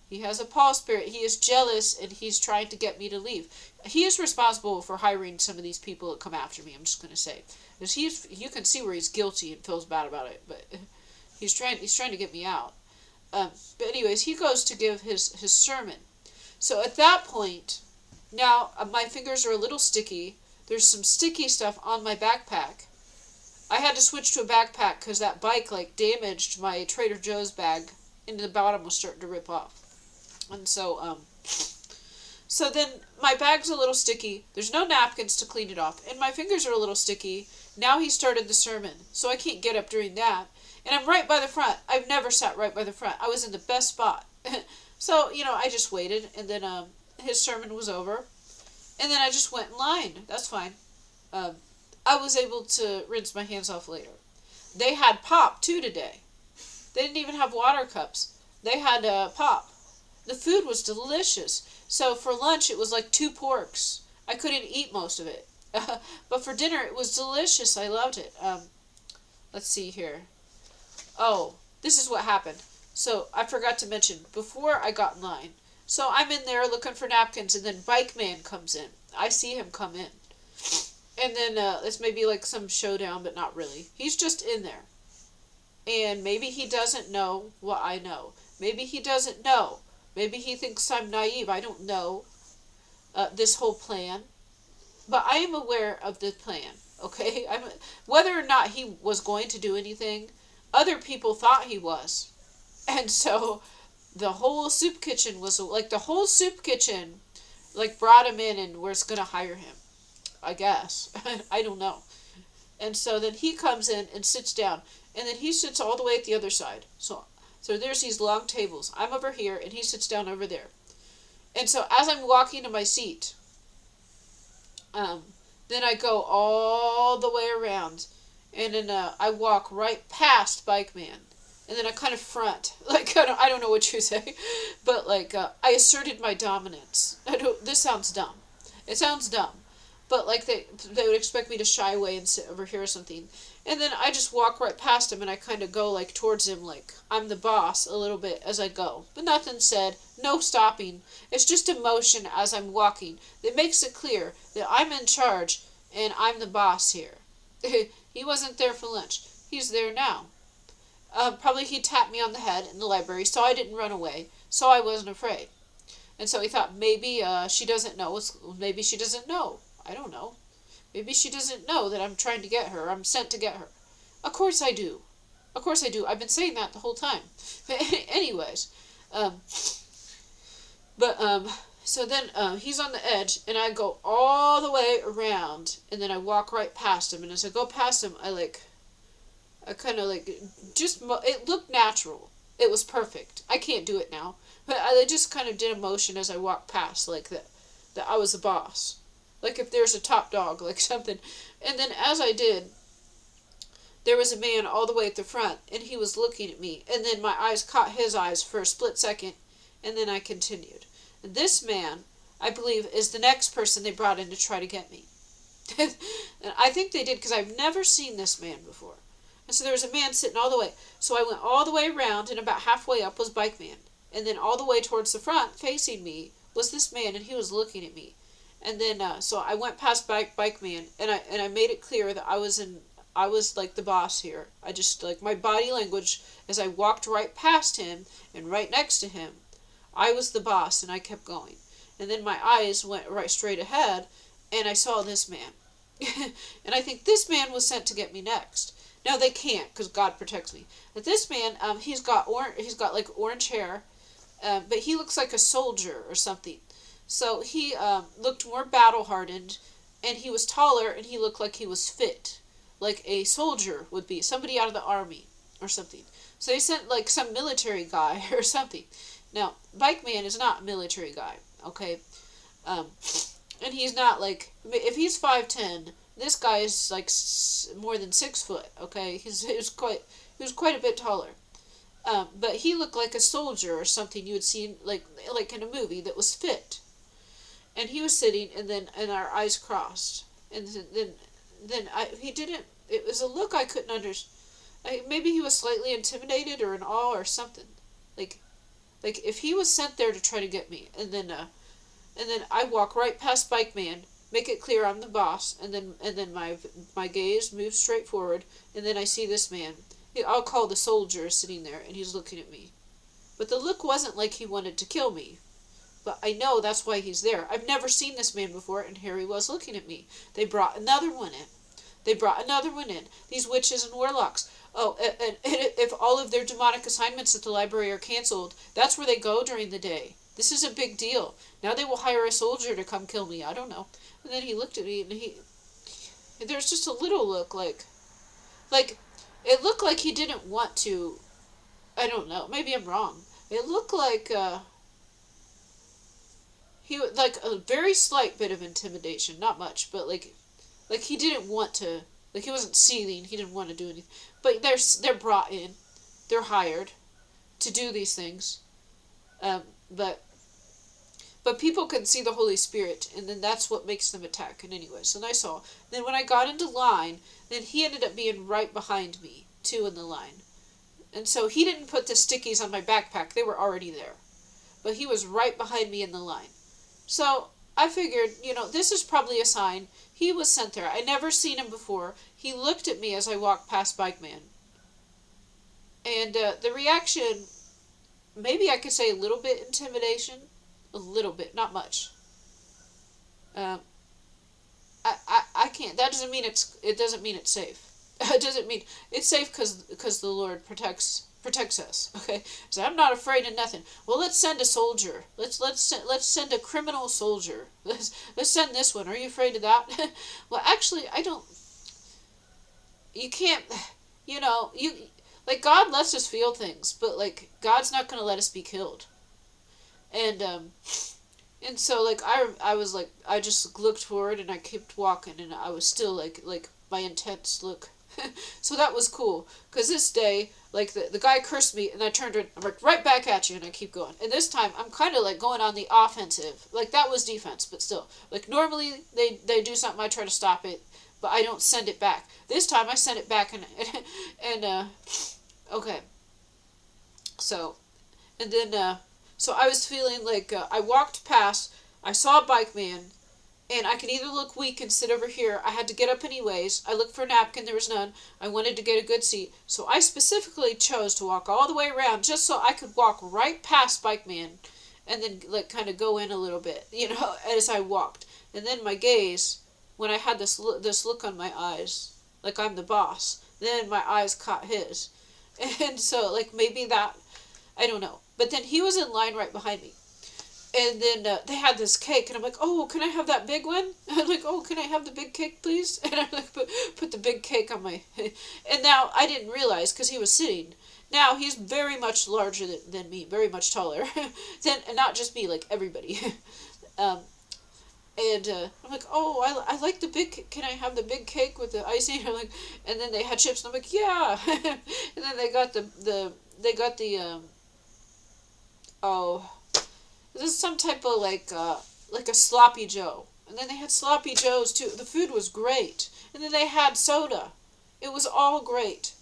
He has a Paul spirit. He is jealous, and he's trying to get me to leave. He is responsible for hiring some of these people that come after me, I'm just going to say. Because you can see where he's guilty and feels bad about it, but he's trying to get me out. But anyways, he goes to give his sermon. So at that point, now my fingers are a little sticky. There's some sticky stuff on my backpack. I had to switch to a backpack because that bike, like, damaged my Trader Joe's bag, and the bottom was starting to rip off. And so then my bag's a little sticky. There's no napkins to clean it off, and my fingers are a little sticky. Now he started the sermon, so I can't get up during that. And I'm right by the front. I've never sat right by the front. I was in the best spot. So, I just waited, and then his sermon was over. And then I just went in line. That's fine. I was able to rinse my hands off later. They had pop, too, today. They didn't even have water cups. They had pop. The food was delicious. So for lunch, it was like 2 porks. I couldn't eat most of it. But for dinner, it was delicious. I loved it. Let's see here. Oh, this is what happened. So I forgot to mention, before I got in line, so I'm in there looking for napkins, and then Bike Man comes in. I see him come in. And then it's maybe like some showdown, but not really. He's just in there. And maybe he doesn't know what I know. Maybe he doesn't know. Maybe he thinks I'm naive. I don't know this whole plan. But I am aware of the plan, okay? Whether or not he was going to do anything, other people thought he was. And so the whole soup kitchen was, like, the whole soup kitchen, like, brought him in and was going to hire him. I guess. I don't know. And so then he comes in and sits down. And then he sits all the way at the other side. So there's these long tables. I'm over here, and he sits down over there. And so as I'm walking to my seat, then I go all the way around. And then I walk right past Bike Man. And then I kind of front. Like, I don't know what you say. But, like, I asserted my dominance. This sounds dumb. It sounds dumb. but like they would expect me to shy away and sit over here or something. And then I just walk right past him and I kind of go like towards him like I'm the boss a little bit as I go. But nothing said, no stopping. It's just a motion as I'm walking that makes it clear that I'm in charge and I'm the boss here. He wasn't there for lunch. He's there now. Probably he tapped me on the head in the library so I didn't run away, so I wasn't afraid. And so he thought maybe she doesn't know. Maybe she doesn't know. I don't know. Maybe she doesn't know that I'm trying to get her. I'm sent to get her. Of course I do. Of course I do. I've been saying that the whole time. But anyways, so then he's on the edge, and I go all the way around, and then I walk right past him. And as I go past him, I kind of like, it looked natural. It was perfect. I can't do it now. But I just kind of did a motion as I walked past, like that I was the boss. Like if there's a top dog, like something. And then as I did, there was a man all the way at the front, and he was looking at me. And then my eyes caught his eyes for a split second, and then I continued. And this man, I believe, is the next person they brought in to try to get me. And I think they did because I've never seen this man before. And so there was a man sitting all the way. So I went all the way around, and about halfway up was Bike Man. And then all the way towards the front, facing me, was this man, and he was looking at me. And then so I went past Bike Man, and I made it clear that I was like the boss here. I just like my body language as I walked right past him and right next to him. I was the boss, and I kept going. And then my eyes went right straight ahead, and I saw this man. And I think this man was sent to get me next. Now they can't, because God protects me. But this man, he's got like orange hair, but he looks like a soldier or something. So he looked more battle-hardened, and he was taller, and he looked like he was fit, like a soldier would be, somebody out of the army or something. So they sent like some military guy or something. Now, Bike Man is not a military guy, okay? And he's not like, if he's 5'10", this guy is like more than 6 foot, okay? He was quite a bit taller. But he looked like a soldier or something you would see like in a movie that was fit. And he was sitting, and our eyes crossed. And he didn't, it was a look I couldn't understand. Maybe he was slightly intimidated or in awe or something. Like if he was sent there to try to get me, and then I walk right past Bike Man, make it clear I'm the boss, and then my gaze moves straight forward, and then I see this man. I'll call the soldier sitting there, and he's looking at me. But the look wasn't like he wanted to kill me. But I know that's why he's there. I've never seen this man before, and here he was looking at me. They brought another one in. These witches and warlocks. Oh, and if all of their demonic assignments at the library are canceled, that's where they go during the day. This is a big deal. Now they will hire a soldier to come kill me. I don't know. And then he looked at me, and there's just a little look like it looked like he didn't want to. I don't know. Maybe I'm wrong. It looked like he like a very slight bit of intimidation, not much, but like he didn't want to. Like he wasn't seething. He didn't want to do anything. But they're brought in, they're hired to do these things, but people can see the Holy Spirit, and then that's what makes them attack. And anyway, so I saw. Then when I got into line, then he ended up being right behind me, too, in the line. And so he didn't put the stickies on my backpack. They were already there. But he was right behind me in the line. So I figured, this is probably a sign. He was sent there. I never seen him before. He looked at me as I walked past Bike Man. And the reaction, maybe I could say a little bit intimidation. A little bit, not much. I can't. That doesn't mean it doesn't mean it's safe. It doesn't mean it's safe because the Lord protects us. Okay, so I'm not afraid of nothing. Well, let's send a soldier. Let's send a criminal soldier. Let's send this one. Are you afraid of that? Well, actually, I don't. You can't. You like God lets us feel things, but like God's not going to let us be killed. And so like I was like I just looked forward and I kept walking and I was still like my intense look. So that was cool. Because this day, like, the guy cursed me, and I turned it, I'm like, right back at you, and I keep going. And this time, I'm kind of, like, going on the offensive. Like, that was defense, but still. Like, normally, they do something, I try to stop it, but I don't send it back. This time, I sent it back, okay. So, and then, so I was feeling like, I walked past, I saw a bike man, and I could either look weak and sit over here. I had to get up anyways. I looked for a napkin. There was none. I wanted to get a good seat. So I specifically chose to walk all the way around just so I could walk right past Bike Man and then like kind of go in a little bit, as I walked. And then my gaze, when I had this look on my eyes, like I'm the boss, then my eyes caught his. And so like maybe that, I don't know. But then he was in line right behind me. And then they had this cake, and I'm like, oh, can I have that big one? I'm like, oh, can I have the big cake, please? And I like put the big cake on my... And now I didn't realize, because he was sitting. Now he's very much larger than me, very much taller. And not just me, like everybody. um, I'm like, oh, I like the big... Can I have the big cake with the icing? I'm like, and then they had chips, and I'm like, yeah. And then they got oh... This is some type of like a sloppy Joe. And then they had sloppy Joes too. The food was great. And then they had soda. It was all great.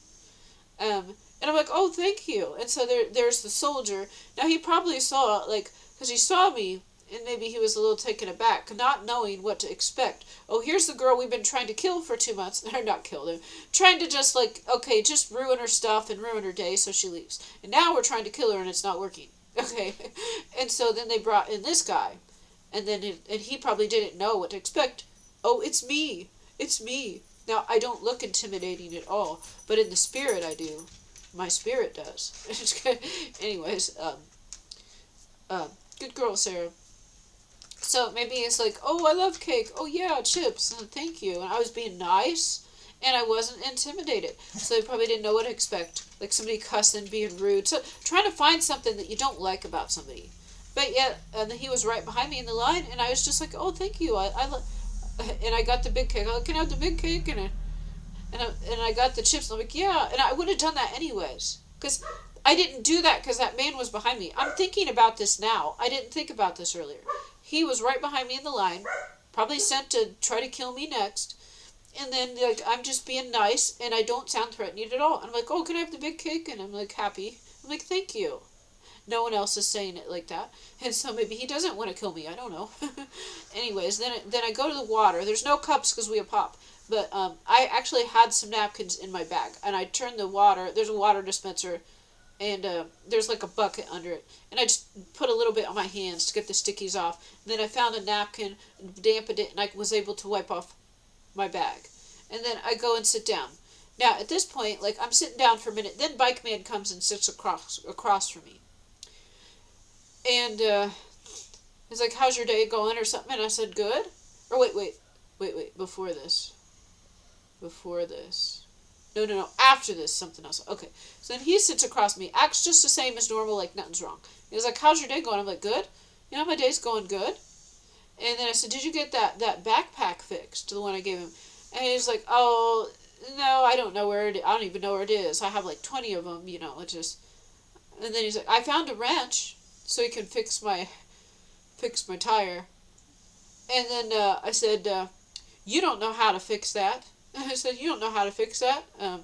And I'm like, oh, thank you. And so there's the soldier. Now he probably saw, like, because he saw me, and maybe he was a little taken aback, not knowing what to expect. Oh, here's the girl we've been trying to kill for 2 months. Or not kill her. Trying to just, like, okay, just ruin her stuff and ruin her day so she leaves. And now we're trying to kill her and it's not working. Okay, and so then they brought in this guy, and then and he probably didn't know what to expect. Oh, it's me. It's me. Now, I don't look intimidating at all, but in the spirit I do. My spirit does. Anyways, good girl, Sarah. So maybe it's like, oh, I love cake. Oh, yeah, chips. Thank you. And I was being nice. And I wasn't intimidated. So they probably didn't know what to expect. Like somebody cussing, being rude. So trying to find something that you don't like about somebody. But yet, he was right behind me in the line, and I was just like, oh, thank you. And I got the big cake. Can I have the big cake? And I got the chips. And I'm like, yeah. And I would have done that anyways. Because I didn't do that because that man was behind me. I'm thinking about this now. I didn't think about this earlier. He was right behind me in the line. Probably sent to try to kill me next. And then, like, I'm just being nice, and I don't sound threatening at all. And I'm like, oh, can I have the big cake? And I'm, like, happy. I'm like, thank you. No one else is saying it like that. And so maybe he doesn't want to kill me. I don't know. Anyways, then I go to the water. There's no cups because we have pop. But I actually had some napkins in my bag. And I turned the water. There's a water dispenser. And there's, like, a bucket under it. And I just put a little bit on my hands to get the stickies off. And then I found a napkin, dampened it, and I was able to wipe off my bag. And then I go and sit down. Now, at this point, like, I'm sitting down for a minute. Then Bike Man comes and sits across from me. And he's like, how's your day going or something? And I said, good. Or wait, before this. No, after this, something else. Okay. So then he sits across me, acts just the same as normal, like nothing's wrong. He's like, how's your day going? I'm like, good. My day's going good. And then I said, did you get that backpack fixed, the one I gave him? And he's like, oh, no, I don't know where it is. I don't even know where it is. I have like 20 of them, it just... And then he's like, I found a wrench so he can fix my tire. And then I said, you don't know how to fix that. And I said, you don't know how to fix that? And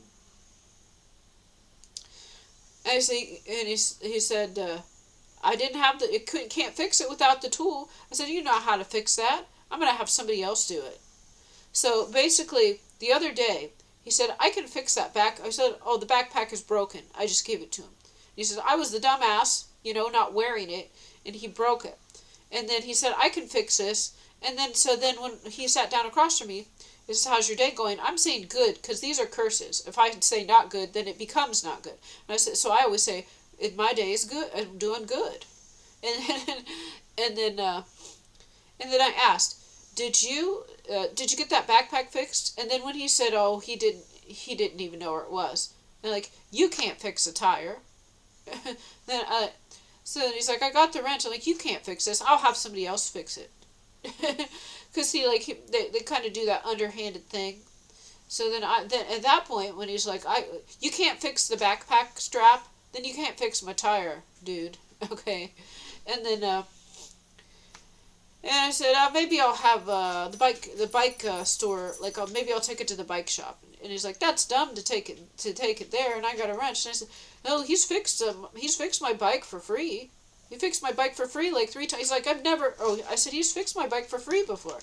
I say, and he said, I didn't have can't fix it without the tool. I said, you know how to fix that. I'm going to have somebody else do it. So basically, the other day, he said, I can fix that back. I said, oh, the backpack is broken. I just gave it to him. He said, I was the dumbass, not wearing it, and he broke it. And then he said, I can fix this. And then, when he sat down across from me, he said, how's your day going? I'm saying good, because these are curses. If I say not good, then it becomes not good. And I said, so I always say, my day is good. I'm doing good. And then I asked, did you get that backpack fixed? And then when he said, oh, he didn't even know where it was. And like, you can't fix a tire. So he's like, I got the wrench. I'm like, you can't fix this. I'll have somebody else fix it. Because they kind of do that underhanded thing. So then at that point, when he's like, you can't fix the backpack strap, then you can't fix my tire, dude. Okay. And then, and I said, maybe I'll have the bike store, like maybe I'll take it to the bike shop. And he's like, that's dumb to take it there, and I got a wrench. And I said, no, he's fixed my bike for free. He fixed my bike for free like 3 times. He's like, I said, he's fixed my bike for free before.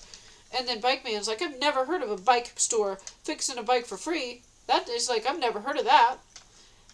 And then Bike Man's like, I've never heard of a bike store fixing a bike for free. That is like, I've never heard of that.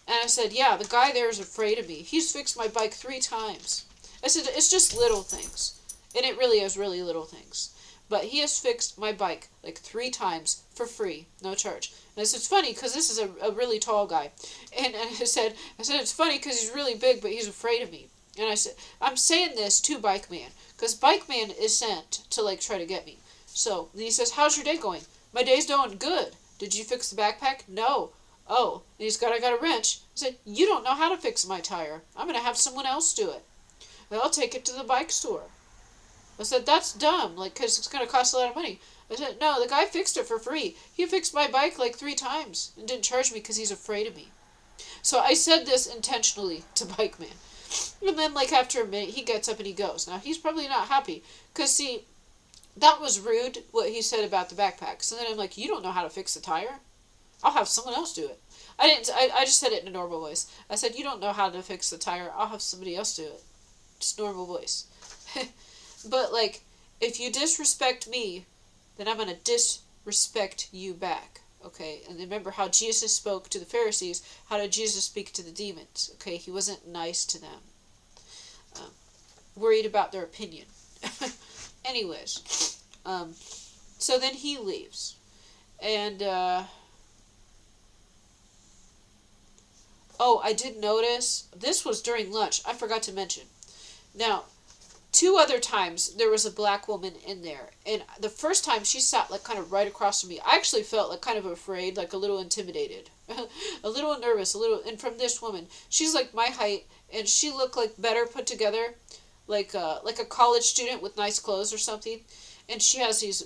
And I said, yeah, the guy there is afraid of me. He's fixed my bike 3 times. I said, it's just little things. And it really is really little things. But he has fixed my bike like 3 times for free, no charge. And I said, it's funny because this is a really tall guy. And I said, it's funny because he's really big, but he's afraid of me. And I said, I'm saying this to Bike Man because Bike Man is sent to like try to get me. So then he says, how's your day going? My day's going good. Did you fix the backpack? No. Oh, and I got a wrench. I said, you don't know how to fix my tire. I'm going to have someone else do it. Well, I'll take it to the bike store. I said, that's dumb, like, because it's going to cost a lot of money. I said, no, the guy fixed it for free. He fixed my bike like 3 times and didn't charge me because he's afraid of me. So I said this intentionally to Bike Man. And then, like, after a minute, he gets up and he goes. Now, he's probably not happy because, see, that was rude, what he said about the backpack. So then I'm like, you don't know how to fix the tire? I'll have someone else do it. I just said it in a normal voice. I said, you don't know how to fix the tire. I'll have somebody else do it. Just normal voice. But, like, if you disrespect me, then I'm going to disrespect you back. Okay? And remember how Jesus spoke to the Pharisees. How did Jesus speak to the demons? Okay? He wasn't nice to them. Worried about their opinion. Anyways. So then he leaves. And, oh, I did notice, this was during lunch. I forgot to mention. Now, 2 other times there was a black woman in there, and the first time she sat like kind of right across from me. I actually felt like kind of afraid, like a little intimidated, a little nervous, and from this woman, she's like my height, and she looked like better put together, like a college student with nice clothes or something, and she has these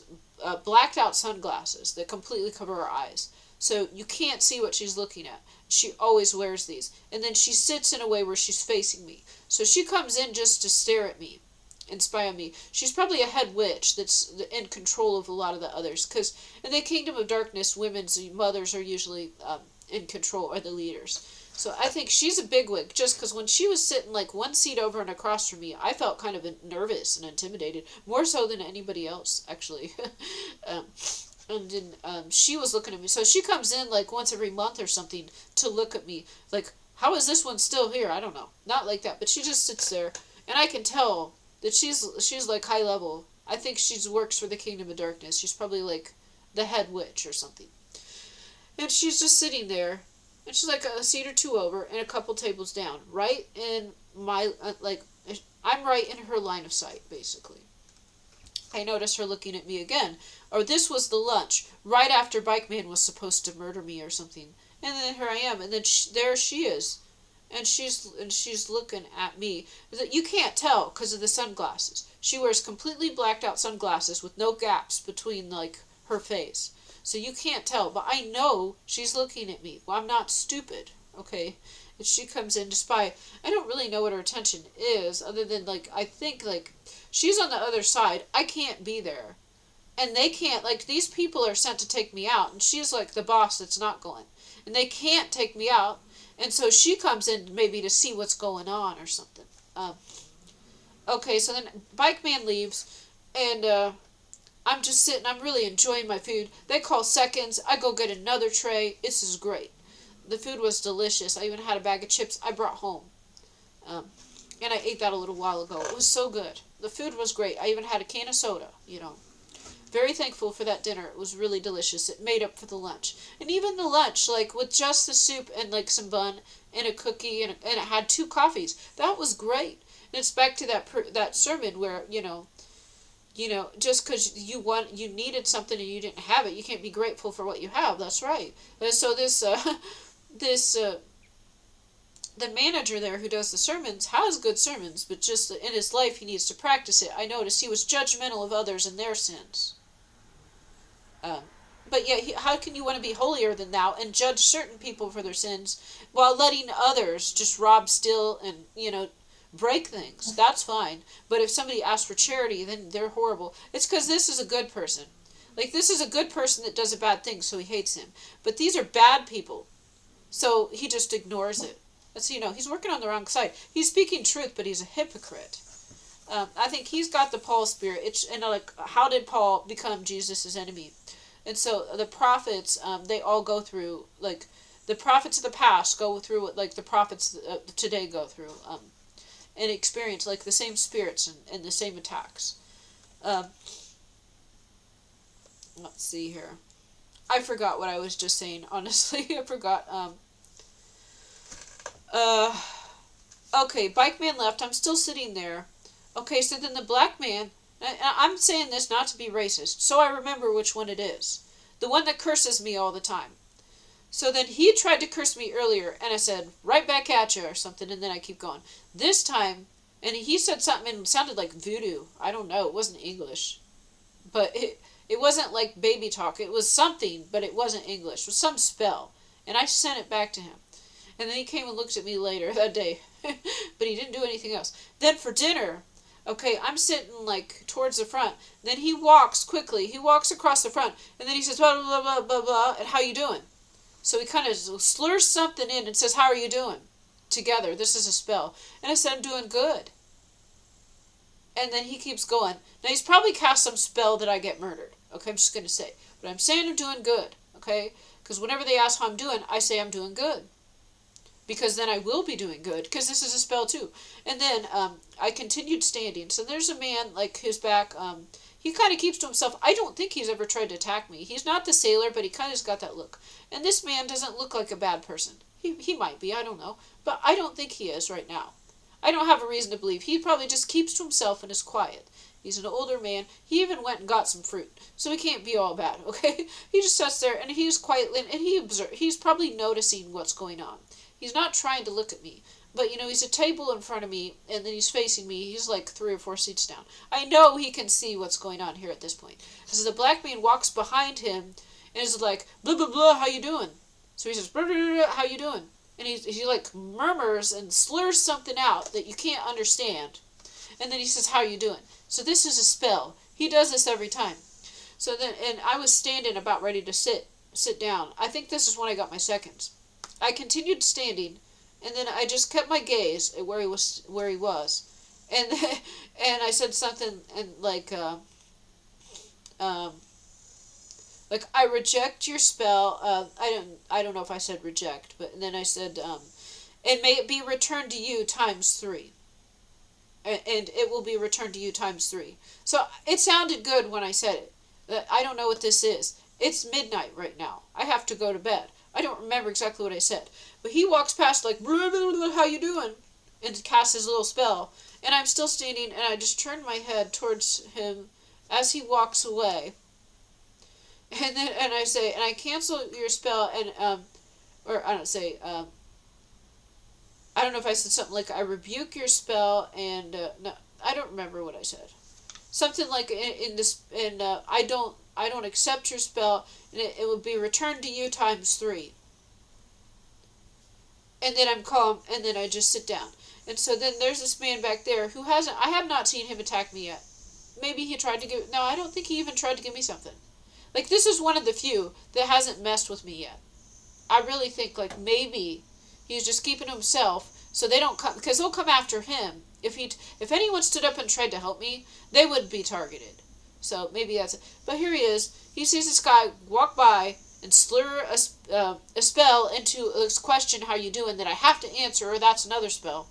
blacked out sunglasses that completely cover her eyes, so you can't see what she's looking at. She always wears these, and then she sits in a way where she's facing me, so she comes in just to stare at me and spy on me. She's probably a head witch that's in control of a lot of the others, because in the Kingdom of Darkness, women's mothers are usually in control, or the leaders. So I think she's a bigwig, just because when she was sitting like 1 seat over and across from me, I felt kind of nervous and intimidated, more so than anybody else, actually. And then she was looking at me. So she comes in like once every month or something to look at me. Like, how is this one still here? I don't know. Not like that, but she just sits there, and I can tell that she's like high level. I think she works for the Kingdom of Darkness. She's probably like the head witch or something. And she's just sitting there, and she's like a seat or 2 over and a couple tables down, right in my I'm right in her line of sight, basically. I notice her looking at me again. Or this was the lunch, right after Bike Man was supposed to murder me or something. And then here I am, and then there she is. And she's looking at me. You can't tell because of the sunglasses. She wears completely blacked out sunglasses with no gaps between like her face. So you can't tell, but I know she's looking at me. Well, I'm not stupid, okay? And she comes in to spy. I don't really know what her intention is, other than like I think like she's on the other side. I can't be there. And they can't, like, these people are sent to take me out, and she's like the boss that's not going. And they can't take me out. And so she comes in maybe to see what's going on or something. Okay, so then Bike Man leaves, and I'm just sitting. I'm really enjoying my food. They call seconds. I go get another tray. This is great. The food was delicious. I even had a bag of chips I brought home. And I ate that a little while ago. It was so good. The food was great. I even had a can of soda, you know. Very thankful for that dinner. It was really delicious. It made up for the lunch. And even the lunch, like with just the soup and like some bun and a cookie, and it had 2 coffees. That was great. And it's back to that sermon where, you know, just because you needed something and you didn't have it, you can't be grateful for what you have. That's right. And so the manager there who does the sermons has good sermons, but just in his life he needs to practice it. I noticed he was judgmental of others and their sins. But yet, how can you want to be holier than thou and judge certain people for their sins while letting others just rob, steal, and, break things? That's fine. But if somebody asks for charity, then they're horrible. It's because this is a good person. Like, this is a good person that does a bad thing, so he hates him. But these are bad people, so he just ignores it. That's, he's working on the wrong side. He's speaking truth, but he's a hypocrite. I think he's got the Paul spirit. How did Paul become Jesus' enemy? And so the prophets, they all go through, like, the prophets of the past go through what, like, the prophets today go through, and experience, like, the same spirits and the same attacks. Let's see here. I forgot what I was just saying, honestly. I forgot. Okay, bike man left. I'm still sitting there. Okay, so then the black man, I'm saying this not to be racist, so I remember which one it is. The one that curses me all the time. So then he tried to curse me earlier, and I said, right back at you, or something, and then I keep going. This time, and he said something, and it sounded like voodoo. I don't know, it wasn't English. But it wasn't like baby talk. It was something, but it wasn't English. It was some spell. And I sent it back to him. And then he came and looked at me later that day. But he didn't do anything else. Then for dinner, okay, I'm sitting like towards the front. Then he walks quickly. He walks across the front. And then he says, blah, blah, blah, blah, blah, and how you doing? So he kind of slurs something in and says, how are you doing? Together. This is a spell. And I said, I'm doing good. And then he keeps going. Now he's probably cast some spell that I get murdered. Okay, I'm just going to say. But I'm saying I'm doing good. Okay? Because whenever they ask how I'm doing, I say I'm doing good. Because then I will be doing good. Because this is a spell too. And then I continued standing. So there's a man, like his back, he kind of keeps to himself. I don't think he's ever tried to attack me. He's not the sailor, but he kind of has got that look. And this man doesn't look like a bad person. He might be, I don't know. But I don't think he is right now. I don't have a reason to believe. He probably just keeps to himself and is quiet. He's an older man. He even went and got some fruit. So he can't be all bad, okay? He just sits there and he's quietly, and he's probably noticing what's going on. He's not trying to look at me. But, he's a table in front of me, and then he's facing me. He's like 3 or 4 seats down. I know he can see what's going on here at this point. So the black man walks behind him and is like, blah, blah, blah, how you doing? So he says, blah, blah, blah, how you doing? And he like murmurs and slurs something out that you can't understand. And then he says, how are you doing? So this is a spell. He does this every time. So then, and I was standing about ready to sit down. I think this is when I got my seconds. I continued standing, and then I just kept my gaze at where he was, and and I said something and like I reject your spell. I don't know if I said reject, but then I said and may it be returned to you times 3. And it will be returned to you times 3. So it sounded good when I said it. I don't know what this is. It's midnight right now. I have to go to bed. I don't remember exactly what I said. But he walks past like, blah, blah, blah, how you doing? And casts his little spell. And I'm still standing, and I just turn my head towards him as he walks away. And then, and I say, and I cancel your spell, and, or I don't say, I don't know if I said something like, I rebuke your spell, and, no, I don't remember what I said. Something like I don't accept your spell, and it will be returned to you times 3. And then I'm calm, and then I just sit down. And so then there's this man back there who I have not seen him attack me yet. Maybe he tried to no, I don't think he even tried to give me something. Like, this is one of the few that hasn't messed with me yet. I really think, like, maybe he's just keeping to himself so they don't come, because they'll come after him. If anyone stood up and tried to help me, they would be targeted. So maybe that's it. But here he is. He sees this guy walk by and slur a spell into a question, how you doing, that I have to answer, or that's another spell.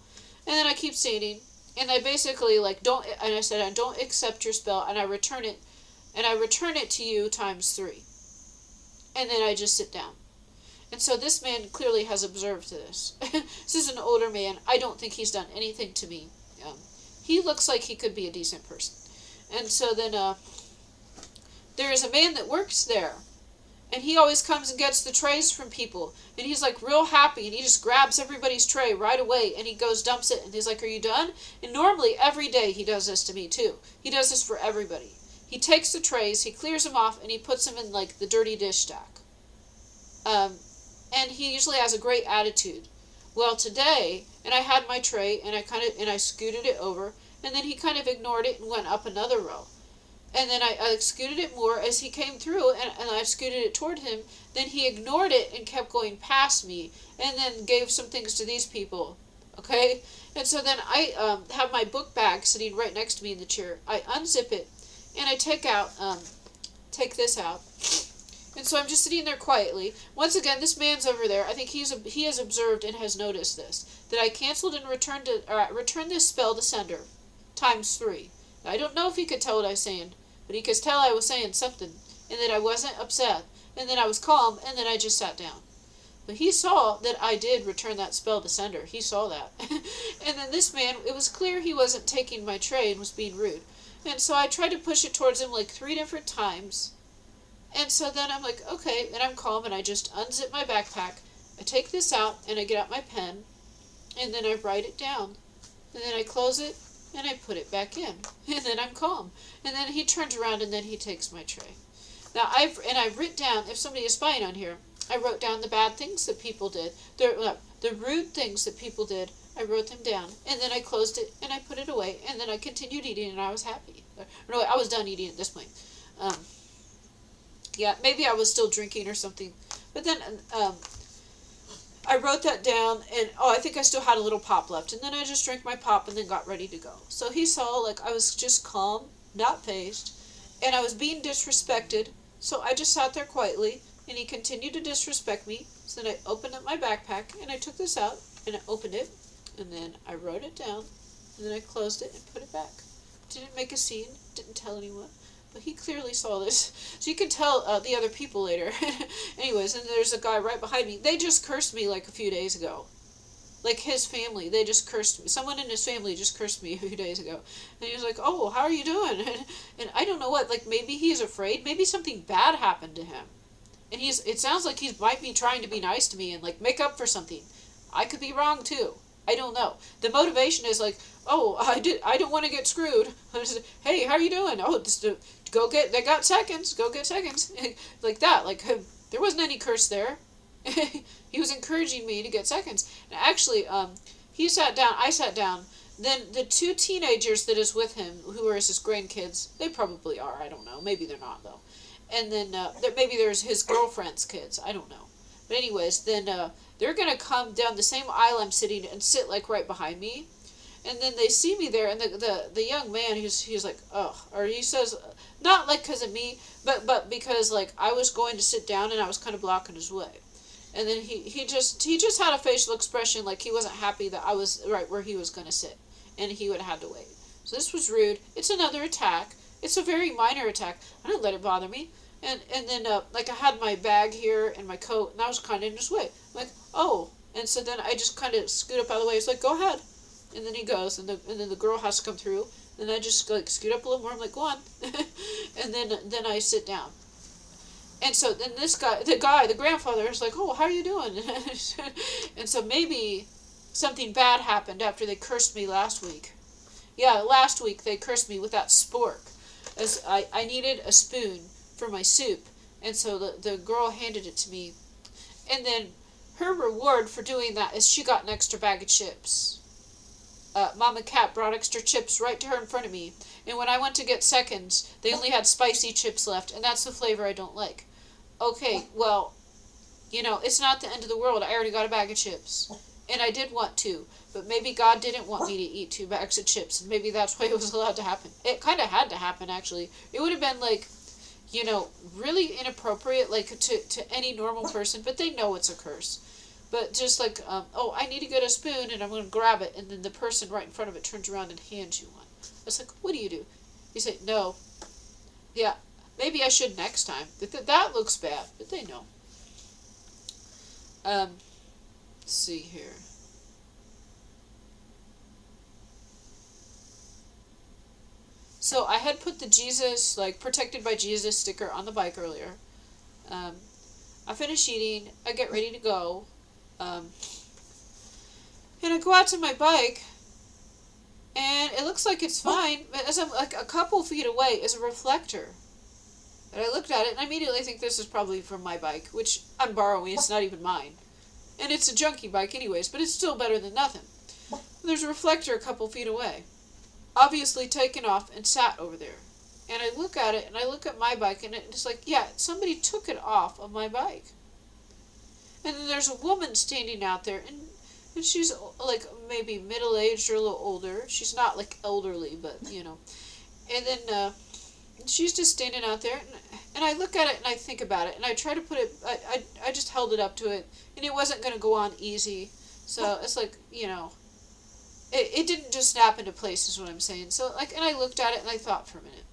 And then I keep stating, and I basically, like, and I said, I don't accept your spell, and I return it to you times 3. And then I just sit down. And so this man clearly has observed this. This is an older man. I don't think he's done anything to me. He looks like he could be a decent person. And so then there is a man that works there. And he always comes and gets the trays from people. And he's like real happy. And he just grabs everybody's tray right away. And he goes, dumps it. And he's like, are you done? And normally every day he does this to me too. He does this for everybody. he takes the trays, he clears them off, and he puts them in like the dirty dish stack. And he usually has a great attitude. Well, today, and I had my tray, and I scooted it over, and then he kind of ignored it and went up another row. And then I scooted it more as he came through, and I scooted it toward him. Then he ignored it and kept going past me, and then gave some things to these people. Okay? And so then I have my book bag sitting right next to me in the chair. I unzip it, and I take this out. And so I'm just sitting there quietly. Once again, this man's over there. I think he has observed and has noticed this. That I canceled and returned this spell to sender. ×3. Now, I don't know if he could tell what I was saying, but he could tell I was saying something. And that I wasn't upset. And then I was calm, and then I just sat down. But he saw that I did return that spell to sender. He saw that. And then this man, it was clear he wasn't taking my tray and was being rude. And so I tried to push it towards him like 3 different times. And so then I'm like, okay, and I'm calm, and I just unzip my backpack. I take this out, and I get out my pen, and then I write it down. And then I close it, and I put it back in. And then I'm calm. And then he turns around, and then he takes my tray. Now, I've written down, if somebody is spying on here, I wrote down the bad things that people did, the rude things that people did. I wrote them down, and then I closed it, and I put it away, and then I continued eating, and I was happy. No, I was done eating at this point. Yeah, maybe I was still drinking or something. But then I wrote that down, and I think I still had a little pop left. And then I just drank my pop and then got ready to go. So he saw, like, I was just calm, not phased, and I was being disrespected. So I just sat there quietly, and he continued to disrespect me. So then I opened up my backpack, and I took this out, and I opened it, and then I wrote it down, and then I closed it and put it back. Didn't make a scene, didn't tell anyone. But he clearly saw this. So you can tell the other people later. Anyways, and there's a guy right behind me. They just cursed me like a few days ago. Like his family, they just cursed me. Someone in his family just cursed me a few days ago. And he was like, oh, how are you doing? And I don't know what, like maybe he's afraid. Maybe something bad happened to him. And it sounds like he might be trying to be nice to me and like make up for something. I could be wrong too. I don't know. The motivation is like, oh, I don't want to get screwed. Hey, how are you doing? Oh, they got seconds. Go get seconds. Like that. Like, there wasn't any curse there. He was encouraging me to get seconds. And actually, he sat down. I sat down. Then the 2 teenagers that is with him, who are his grandkids, they probably are. I don't know. Maybe they're not, though. And then maybe there's his girlfriend's kids. I don't know. But anyways, then they're going to come down the same aisle I'm sitting and sit like right behind me. And then they see me there, and the young man, he's like, oh, or he says, not like because of me, but because like I was going to sit down and I was kind of blocking his way. And then he just had a facial expression like he wasn't happy that I was right where he was going to sit, and he would have had to wait. So this was rude. It's another attack. It's a very minor attack. I didn't let it bother me. And then like I had my bag here and my coat, and I was kind of in his way. I'm like, oh. And so then I just kind of scoot up out of the way. It's like, go ahead. And then he goes, and then the girl has to come through. And I just like scoot up a little more. I'm like, go on. And then I sit down. And so then this guy, the grandfather, is like, oh, how are you doing? And so maybe something bad happened after they cursed me last week. Yeah, last week they cursed me with that spork, as I needed a spoon for my soup, and so the girl handed it to me, and then her reward for doing that is she got an extra bag of chips. Mama Cat brought extra chips right to her in front of me, and when I went to get seconds, they only had spicy chips left, and that's the flavor I don't like. Okay, well, it's not the end of the world. I already got a bag of chips, and I did want 2, but maybe God didn't want me to eat 2 bags of chips, and maybe that's why it was allowed to happen. It kind of had to happen, actually. It would have been like, really inappropriate, like, to any normal person, but they know it's a curse. But just like, oh, I need to get a spoon, and I'm going to grab it, and then the person right in front of it turns around and hands you one. It's like, what do? You say, no. Yeah, maybe I should next time. That looks bad, but they know. Let's see here. So I had put the Jesus, like, protected by Jesus sticker on the bike earlier. I finish eating. I get ready to go. And I go out to my bike. And it looks like it's fine, but as I'm like a couple feet away is a reflector. And I looked at it and I immediately think this is probably from my bike, which I'm borrowing, it's not even mine. And it's a junky bike anyways, but it's still better than nothing. There's a reflector a couple feet away, obviously taken off and sat over there. And I look at it and I look at my bike and it's like, yeah, somebody took it off of my bike. And then there's a woman standing out there and she's like maybe middle-aged or a little older. She's not like elderly, but you know. And then she's just standing out there and I look at it and I think about it and I try to put it, I just held it up to it and it wasn't going to go on easy. So it's like, you know, it didn't just snap into place is what I'm saying. So like, and I looked at it and I thought for a minute.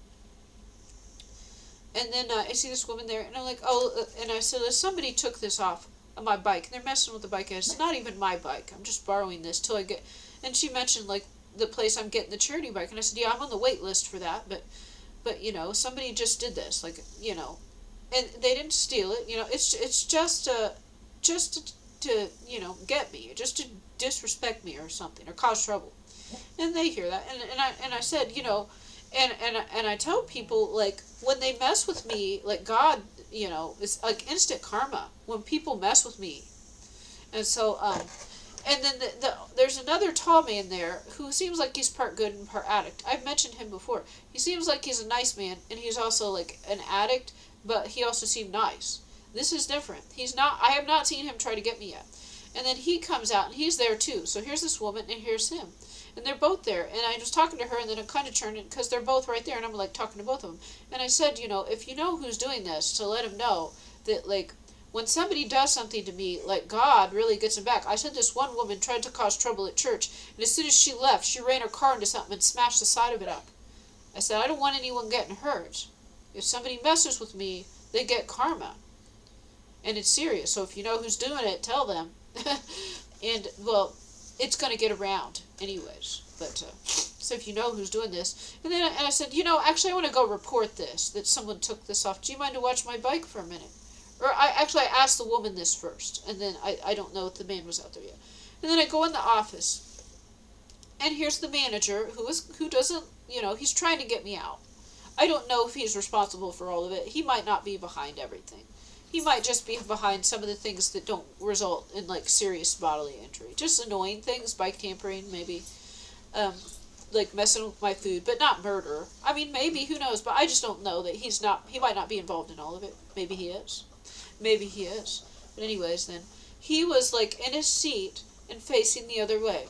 And then I see this woman there and I'm like, oh, and I said, somebody took this off of my bike and they're messing with the bike. It's not even my bike. I'm just borrowing this till I get, and she mentioned like the place I'm getting the charity bike. And I said, yeah, I'm on the wait list for that, but you know, somebody just did this, like, you know, and they didn't steal it, you know, it's just to you know, get me, just to disrespect me or something, or cause trouble. And they hear that, and I said, you know, and I tell people, like, when they mess with me, like, God, you know, it's like instant karma when people mess with me. And so, and then there's another tall man there who seems like he's part good and part addict. I've mentioned him before. He seems like he's a nice man, and he's also like an addict, but he also seemed nice. This is different. He's not, I have not seen him try to get me yet. And then he comes out, and he's there too. So here's this woman, and here's him. And they're both there. And I was talking to her, and then I kind of turned it, because they're both right there, and I'm like talking to both of them. And I said, you know, if you know who's doing this, to let him know that, like, when somebody does something to me, like, God really gets them back. I said this one woman tried to cause trouble at church, and as soon as she left, she ran her car into something and smashed the side of it up. I said, I don't want anyone getting hurt. If somebody messes with me, they get karma. And it's serious, so if you know who's doing it, tell them. And, well, it's going to get around anyways. But, so if you know who's doing this. And then I said, you know, actually I want to go report this, that someone took this off. Do you mind to watch my bike for a minute? Or I asked the woman this first, and then I don't know if the man was out there yet. And then I go in the office, and here's the manager who doesn't, you know, he's trying to get me out. I don't know if he's responsible for all of it. He might not be behind everything. He might just be behind some of the things that don't result in, like, serious bodily injury. Just annoying things, bike tampering, maybe, like messing with my food, but not murder. I mean, maybe, who knows, but I just don't know that he might not be involved in all of it. Maybe he is. Maybe he is. But anyways, then, he was, like, in his seat and facing the other way.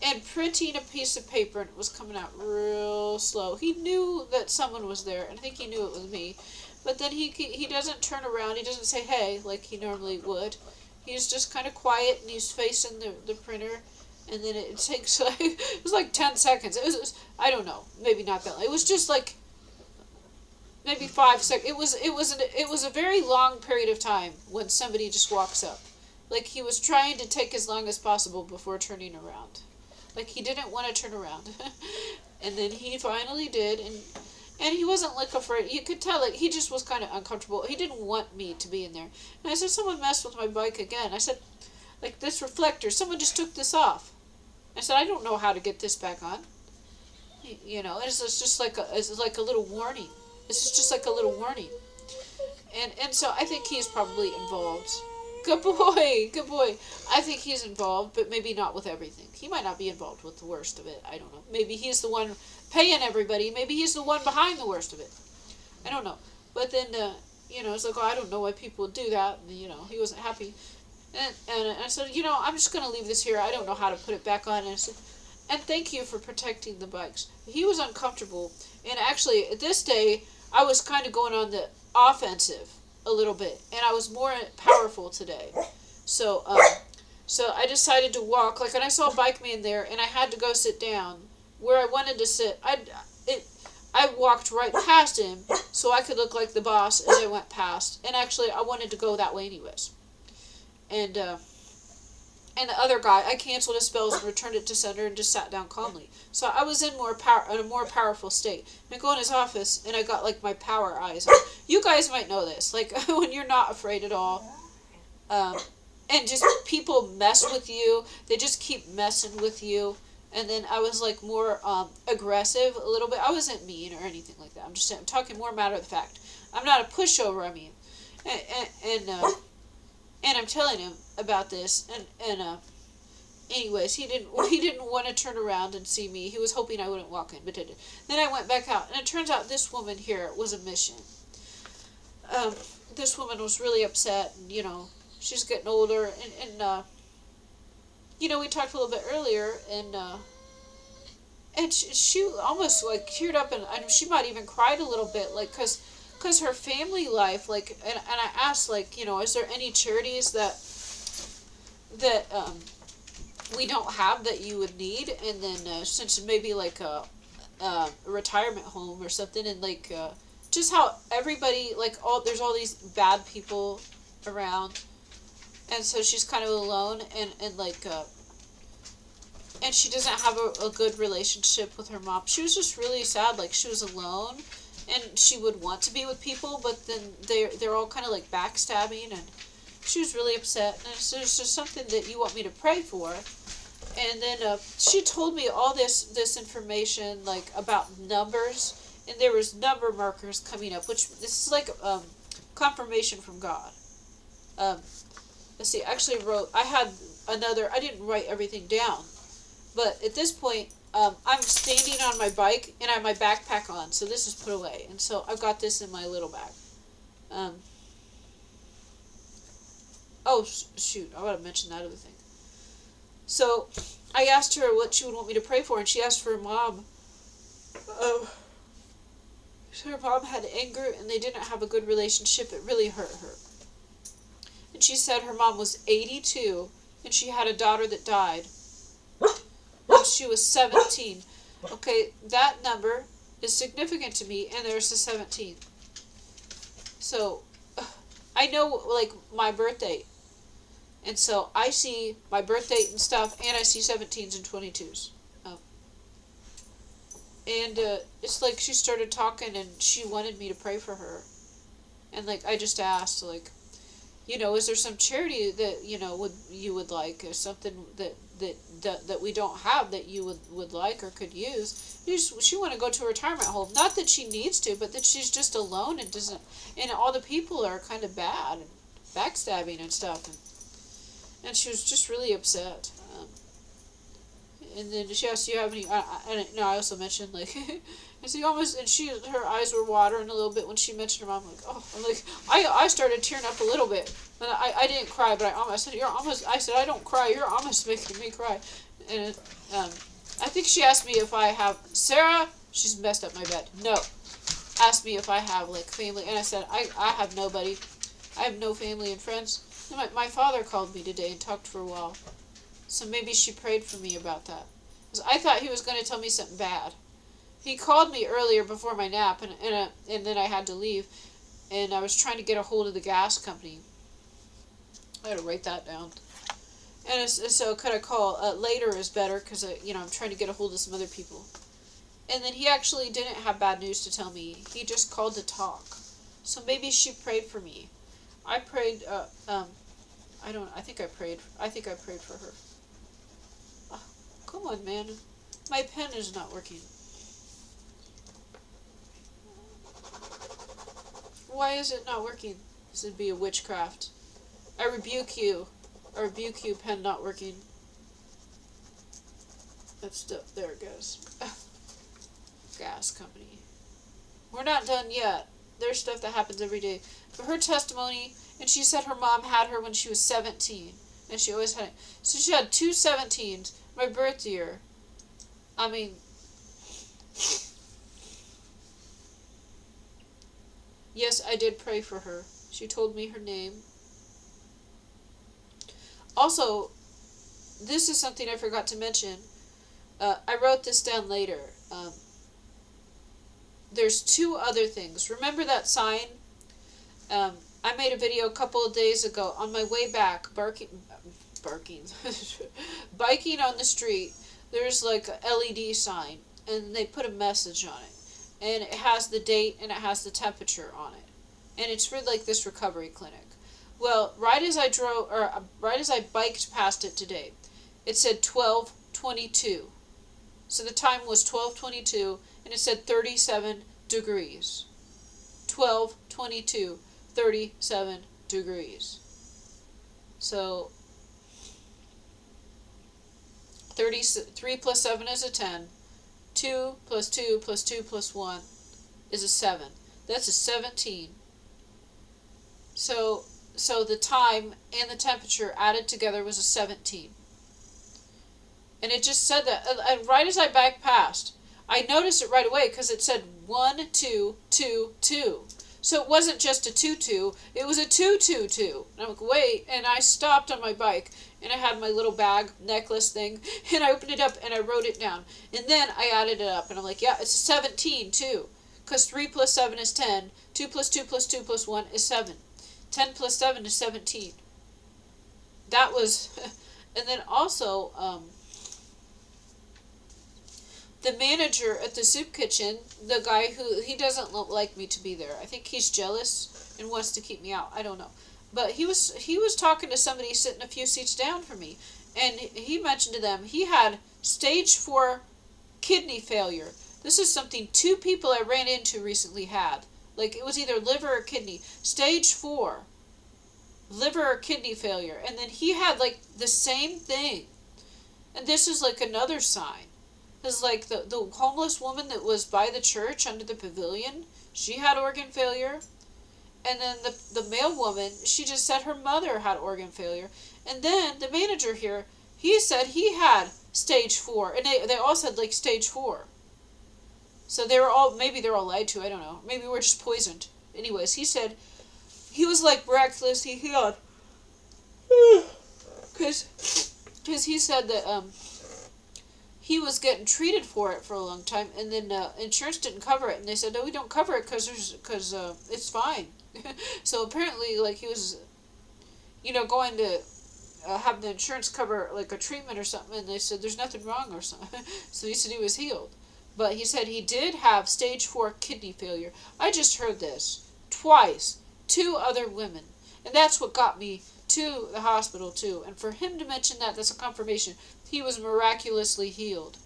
And printing a piece of paper, and it was coming out real slow. He knew that someone was there, and I think he knew it was me. But then he doesn't turn around. He doesn't say, hey, like he normally would. He's just kind of quiet, and he's facing the printer. And then it takes, like, it was like 10 seconds. It was, I don't know, maybe not that long. It was just like, maybe 5 seconds. It was a very long period of time when somebody just walks up. Like, he was trying to take as long as possible before turning around. Like, he didn't want to turn around. And then he finally did, and he wasn't, like, afraid. You could tell, like, he just was kind of uncomfortable. He didn't want me to be in there. And I said, someone messed with my bike again. I said, like, this reflector, someone just took this off. I said, I don't know how to get this back on. You know, it's just like a little warning. This is just like a little warning. And so I think he's probably involved. Good boy, good boy. I think he's involved, but maybe not with everything. He might not be involved with the worst of it. I don't know. Maybe he's the one paying everybody. Maybe he's the one behind the worst of it. I don't know. But then, you know, it's like, oh, I don't know why people would do that. And, you know, he wasn't happy. And I said, you know, I'm just going to leave this here. I don't know how to put it back on. And I said, and thank you for protecting the bikes. He was uncomfortable. And actually, at this day, I was kind of going on the offensive a little bit. And I was more powerful today. So I decided to walk. Like, and I saw a bike man there, and I had to go sit down where I wanted to sit. I walked right past him so I could look like the boss as I went past. And actually, I wanted to go that way anyways. And the other guy, I canceled his spells and returned it to sender and just sat down calmly. So I was in a more powerful state. And I go in his office, and I got, like, my power eyes on. You guys might know this. Like, when you're not afraid at all, and just people mess with you, they just keep messing with you, And then I was like more aggressive a little bit. I wasn't mean or anything like that. I'm talking more matter of fact. I'm not a pushover. I mean, and I'm telling him about this, and anyways, he didn't want to turn around and see me. He was hoping I wouldn't walk in, but didn't. Then I went back out, and it turns out this woman here was a mission. This woman was really upset, and she's getting older, and we talked a little bit earlier, and she almost like teared up, and she might even cried a little bit, like because her family life, like, and I asked, like, is there any charities that we don't have that you would need, and then since maybe like a retirement home or something, and like just how everybody, like, there's all these bad people around, and so she's kind of alone, and like and she doesn't have a good relationship with her mom. She was just really sad, like she was alone, and she would want to be with people, but then they're all kind of like backstabbing, and she was really upset. And so there's just something that you want me to pray for. And then she told me all this information, like about numbers, and there was number markers coming up, which this is like confirmation from God. Let's see, I actually I didn't write everything down, but at this point, I'm standing on my bike, and I have my backpack on, so this is put away, and so I've got this in my little bag. Oh, shoot, I want to mention that other thing. So, I asked her what she would want me to pray for, and she asked for her mom. Her mom had anger, and they didn't have a good relationship. It really hurt her. And she said her mom was 82, and she had a daughter that died when she was 17. Okay, that number is significant to me, and there's a 17. So, I know, like, my birth date. And so I see my birth date and stuff, and I see 17s and 22s. And it's like she started talking, and she wanted me to pray for her. And, like, I just asked, like, is there some charity that, you would like, or something that we don't have that you would like or could use? She want to go to a retirement home. Not that she needs to, but that she's just alone and doesn't, and all the people are kind of bad and backstabbing and stuff. And she was just really upset. And then she asked, "Do you have any?" I also mentioned, like, and her eyes were watering a little bit when she mentioned her mom. Like, oh, I started tearing up a little bit, and I didn't cry, but I said, I don't cry. You're almost making me cry. And I think she asked me if I have Sarah. She's messed up my bed. No, asked me if I have like family, and I said I have nobody. I have no family and friends. My father called me today and talked for a while. So maybe she prayed for me about that. Because I thought he was going to tell me something bad. He called me earlier before my nap, and then I had to leave. And I was trying to get a hold of the gas company. I had to write that down. And so could I call later is better, because I'm trying to get a hold of some other people. And then he actually didn't have bad news to tell me. He just called to talk. So maybe she prayed for me. I prayed, I think I prayed for her. Oh, come on, man. My pen is not working. Why is it not working? This would be a witchcraft. I rebuke you, pen not working. There it goes. Gas company. We're not done yet. There's stuff that happens every day. But her testimony, and she said her mom had her when she was 17. And she always had it. So she had 2 17s. My birth year. I mean, yes, I did pray for her. She told me her name. Also, this is something I forgot to mention. I wrote this down later. There's 2 other things. Remember that sign? I made a video a couple of days ago on my way back, biking on the street. There's like a LED sign, and they put a message on it, and it has the date and it has the temperature on it, and it's for like this recovery clinic. Well, right as I biked past it today, it said 12:22. So the time was 12:22, and it said 37 degrees. 12:22, 37 degrees. So 3 plus 7 is a 10. 2 plus 2 plus 2 plus 1 is a 7. That's a 17. So the time and the temperature added together was a 17. And it just said that. And right as I backed past, I noticed it right away because it said 1, 2, 2, 2. So it wasn't just a 2, 2. It was a 2, 2, 2. And I'm like, wait. And I stopped on my bike. And I had my little bag necklace thing. And I opened it up and I wrote it down. And then I added it up. And I'm like, yeah, it's 17 too. Because 3 plus 7 is 10. 2 plus 2 plus 2 plus 1 is 7. 10 plus 7 is 17. That was... And then also... the manager at the soup kitchen, the guy he doesn't like me to be there. I think he's jealous and wants to keep me out. I don't know. But he was talking to somebody sitting a few seats down from me. And he mentioned to them he had stage 4 kidney failure. This is something 2 people I ran into recently had. Like, it was either liver or kidney. Stage 4. Liver or kidney failure. And then he had, like, the same thing. And this is, like, another sign. Because, like, the homeless woman that was by the church under the pavilion, she had organ failure. And then the male woman, she just said her mother had organ failure. And then the manager here, he said he had stage 4. And they all said, like, stage 4. So they were all, maybe they're all lied to, I don't know. Maybe we're just poisoned. Anyways, he said he was, like, miraculously healed. Because he said that, he was getting treated for it for a long time, and then insurance didn't cover it, and they said, no, we don't cover it because it's fine. So apparently, like, he was, going to have the insurance cover, like, a treatment or something, and they said there's nothing wrong or something. So he said he was healed. But he said he did have stage 4 kidney failure. I just heard this twice. 2 other women. And that's what got me to the hospital too. And for him to mention that, that's a confirmation. He was miraculously healed.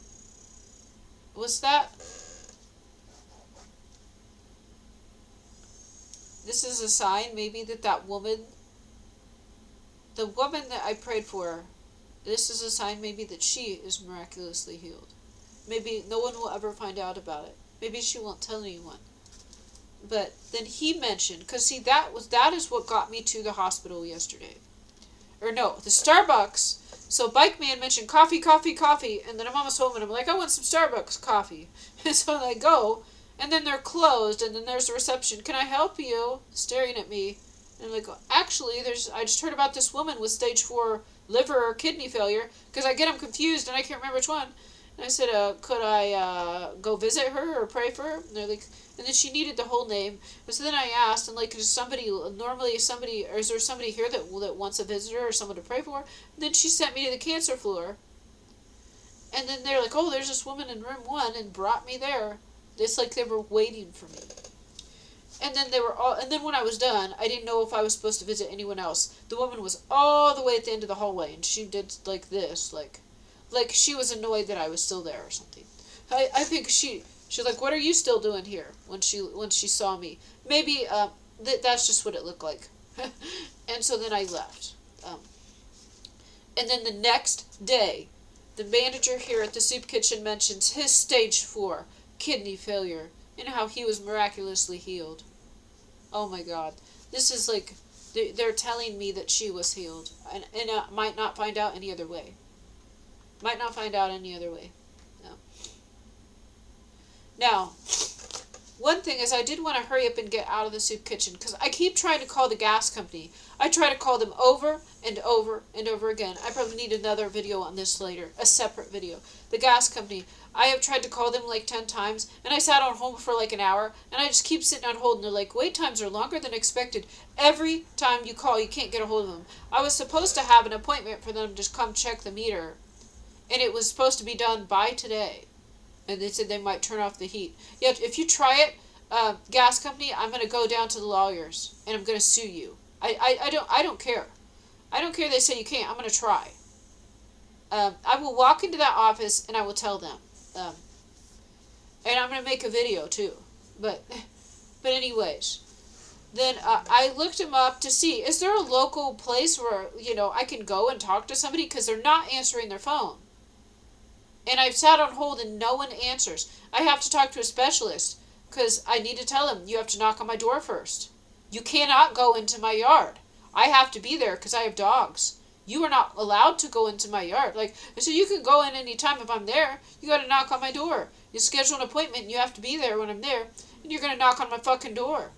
Was that... This is a sign maybe that woman... The woman that I prayed for, this is a sign maybe that she is miraculously healed. Maybe no one will ever find out about it. Maybe she won't tell anyone. But then he mentioned, because see, that is what got me to the hospital yesterday. Or no, the Starbucks. So Bike Man mentioned coffee, coffee, coffee, and then I'm almost home and I'm like, I want some Starbucks coffee. And so I go, and then they're closed, and then there's the reception. Can I help you? Staring at me. And I'm like, actually, I just heard about this woman with stage 4 liver or kidney failure, because I get them confused and I can't remember which one. And I said, could I go visit her or pray for her? And they're like, and then she needed the whole name. And so then I asked, and like, is there somebody here that wants a visitor or someone to pray for? And then she sent me to the cancer floor. And then they're like, oh, there's this woman in room 1, and brought me there. It's like they were waiting for me. And then when I was done, I didn't know if I was supposed to visit anyone else. The woman was all the way at the end of the hallway, and she did like this, like she was annoyed that I was still there or something. I think she's like, what are you still doing here? When she saw me, maybe that's just what it looked like. And so then I left. And then the next day, the manager here at the soup kitchen mentions his stage 4 kidney failure and how he was miraculously healed. Oh my God, this is like they're telling me that she was healed, and might not find out any other way. Might not find out any other way. No. Now, one thing is I did want to hurry up and get out of the soup kitchen because I keep trying to call the gas company. I try to call them over and over and over again. I probably need another video on this later, a separate video. The gas company. I have tried to call them like 10 times, and I sat on hold for like an hour, and I just keep sitting on hold, and they're like, wait times are longer than expected. Every time you call, you can't get a hold of them. I was supposed to have an appointment for them to come check the meter, and it was supposed to be done by today. And they said they might turn off the heat. Yet, if you try it, gas company, I'm going to go down to the lawyers, and I'm going to sue you. I don't care. I don't care they say you can't. I'm going to try. I will walk into that office, and I will tell them. And I'm going to make a video too. But anyways, then I looked him up to see, is there a local place where, I can go and talk to somebody? Because they're not answering their phone. And I've sat on hold and no one answers. I have to talk to a specialist because I need to tell him, you have to knock on my door first. You cannot go into my yard. I have to be there because I have dogs. You are not allowed to go into my yard. So you can go in any time if I'm there. You got to knock on my door. You schedule an appointment and you have to be there when I'm there. And you're going to knock on my fucking door.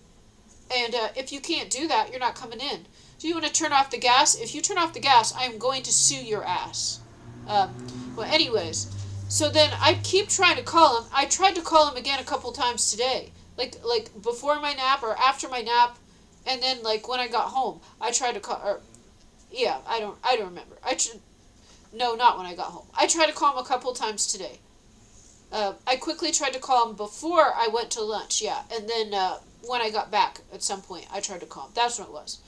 And if you can't do that, you're not coming in. Do you want to turn off the gas? If you turn off the gas, I am going to sue your ass. Well, anyways. So then I keep trying to call him. I tried to call him again a couple times today. Like before my nap or after my nap. And then when I got home, I tried to call... Yeah, I don't remember. No, not when I got home. I tried to call him a couple times today. I quickly tried to call him before I went to lunch, yeah. And then when I got back at some point, I tried to call him. That's what it was.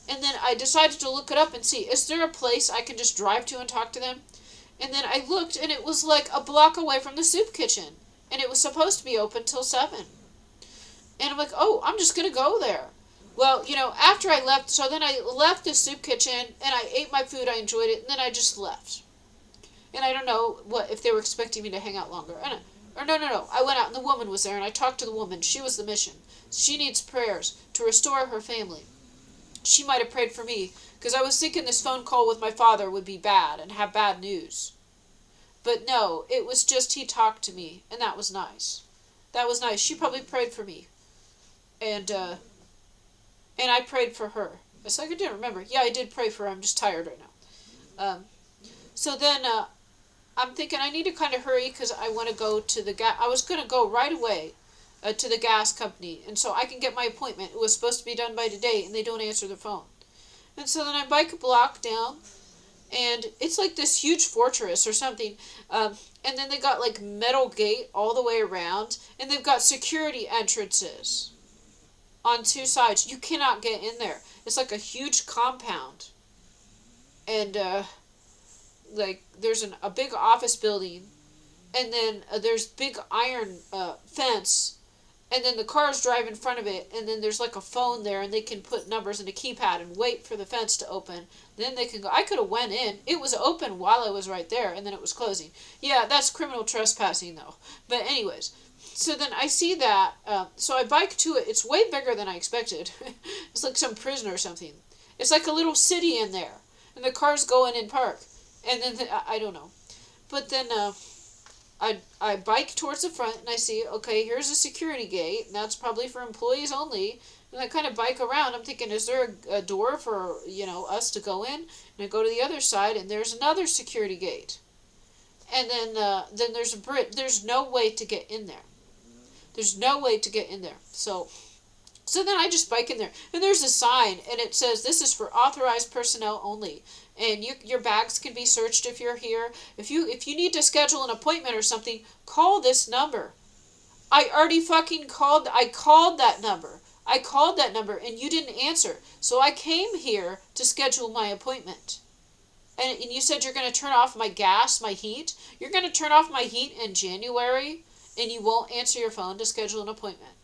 And then I decided to look it up and see, is there a place I can just drive to and talk to them? And then I looked, and it was like a block away from the soup kitchen. And it was supposed to be open till 7. And I'm like, oh, I'm just going to go there. Well, after I left, so then I left the soup kitchen, and I ate my food, I enjoyed it, and then I just left. And I don't know if they were expecting me to hang out longer. No. I went out, and the woman was there, and I talked to the woman. She was the mission. She needs prayers to restore her family. She might have prayed for me, because I was thinking this phone call with my father would be bad, and have bad news. But no, it was just he talked to me, and that was nice. That was nice. She probably prayed for me. And I prayed for her. It's like I didn't remember. Yeah, I did pray for her. I'm just tired right now. So then I'm thinking I need to kind of hurry because I want to go to the gas. I was going to go right away to the gas company. And so I can get my appointment. It was supposed to be done by today, and they don't answer the phone. And so then I bike a block down, and it's like this huge fortress or something. And then they got metal gate all the way around, and they've got security entrances on 2 sides. You cannot get in there. It's like a huge compound. And, there's a big office building. And then there's big iron fence. And then the cars drive in front of it. And then there's a phone there. And they can put numbers in a keypad and wait for the fence to open. Then they can go. I could have went in. It was open while I was right there. And then it was closing. Yeah, that's criminal trespassing, though. But anyways... So then I see that, so I bike to it. It's way bigger than I expected. It's like some prison or something. It's like a little city in there. And the cars go in and park. And then, I don't know. But then I bike towards the front and I see, okay, here's a security gate. And that's probably for employees only. And I kind of bike around. I'm thinking, is there a door for, us to go in? And I go to the other side and there's another security gate. And then there's a bridge. There's no way to get in there. There's no way to get in there. So then I just bike in there. And there's a sign, and it says, this is for authorized personnel only. And your bags can be searched if you're here. If you need to schedule an appointment or something, call this number. I already fucking called. I called that number. And you didn't answer. So I came here to schedule my appointment. And you said you're going to turn off my gas, my heat. You're going to turn off my heat in January? And you won't answer your phone to schedule an appointment.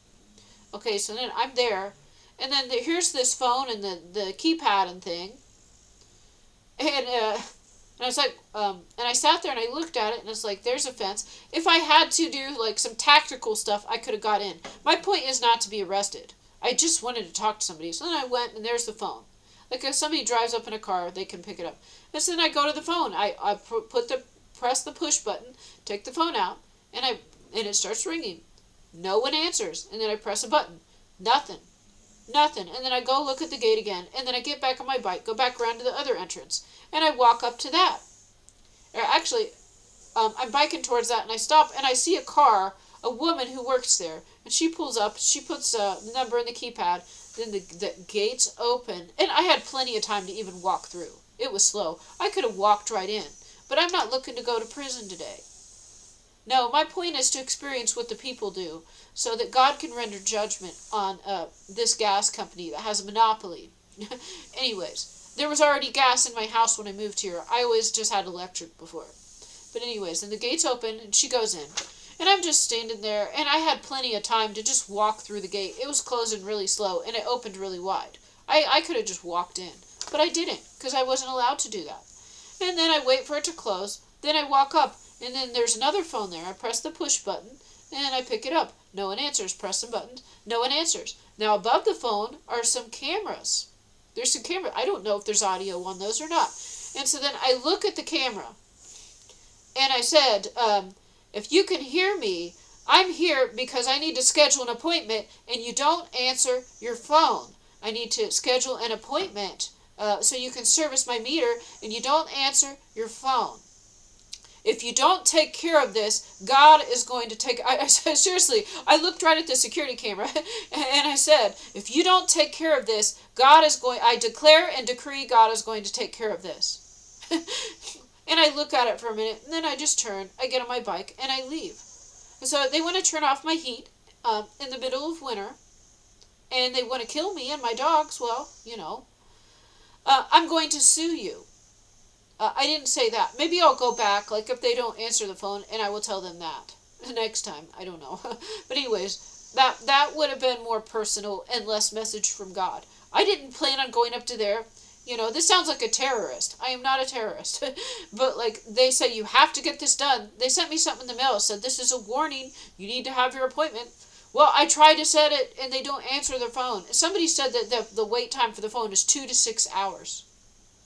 Okay, so then I'm there. And then here's this phone and the keypad and thing. And I was like, and I sat there and I looked at it and it's like, there's a fence. If I had to do some tactical stuff, I could have got in. My point is not to be arrested. I just wanted to talk to somebody. So then I went and there's the phone. If somebody drives up in a car, they can pick it up. And so then I go to the phone. I press the push button, take the phone out, and it starts ringing. No one answers. And then I press a button. Nothing. And then I go look at the gate again. And then I get back on my bike, go back around to the other entrance. And I walk up to that. Actually, I'm biking towards that and I stop and I see a car, a woman who works there. And she pulls up, she puts the number in the keypad. Then the gates open. And I had plenty of time to even walk through. It was slow. I could have walked right in. But I'm not looking to go to prison today. No, my point is to experience what the people do so that God can render judgment on this gas company that has a monopoly. Anyways, there was already gas in my house when I moved here. I always just had electric before. But anyways, and the gate's open, and she goes in. And I'm just standing there, and I had plenty of time to just walk through the gate. It was closing really slow, and it opened really wide. I could have just walked in, but I didn't, because I wasn't allowed to do that. And then I wait for it to close, then I walk up, and then there's another phone there. I press the push button, and I pick it up. No one answers. Press the button. No one answers. Now above the phone are some cameras. There's some cameras. I don't know if there's audio on those or not. And so then I look at the camera, and I said, if you can hear me, I'm here because I need to schedule an appointment, and you don't answer your phone. I need to schedule an appointment so you can service my meter, and you don't answer your phone. If you don't take care of this, God is going to take... I said, seriously, I looked right at the security camera, and I said, if you don't take care of this, God is going... I declare and decree God is going to take care of this. And I look at it for a minute, and then I just turn, I get on my bike, and I leave. And so they want to turn off my heat in the middle of winter, and they want to kill me and my dogs. Well, I'm going to sue you. I didn't say that. Maybe I'll go back, like if they don't answer the phone, and I will tell them that next time. I don't know. But anyways, that would have been more personal and less message from God. I didn't plan on going up to there. This sounds like a terrorist. I am not a terrorist. But like they say, you have to get this done. They sent me something in the mail, said this is a warning. You need to have your appointment. Well, I tried to set it, and they don't answer their phone. Somebody said that the wait time for the phone is 2 to 6 hours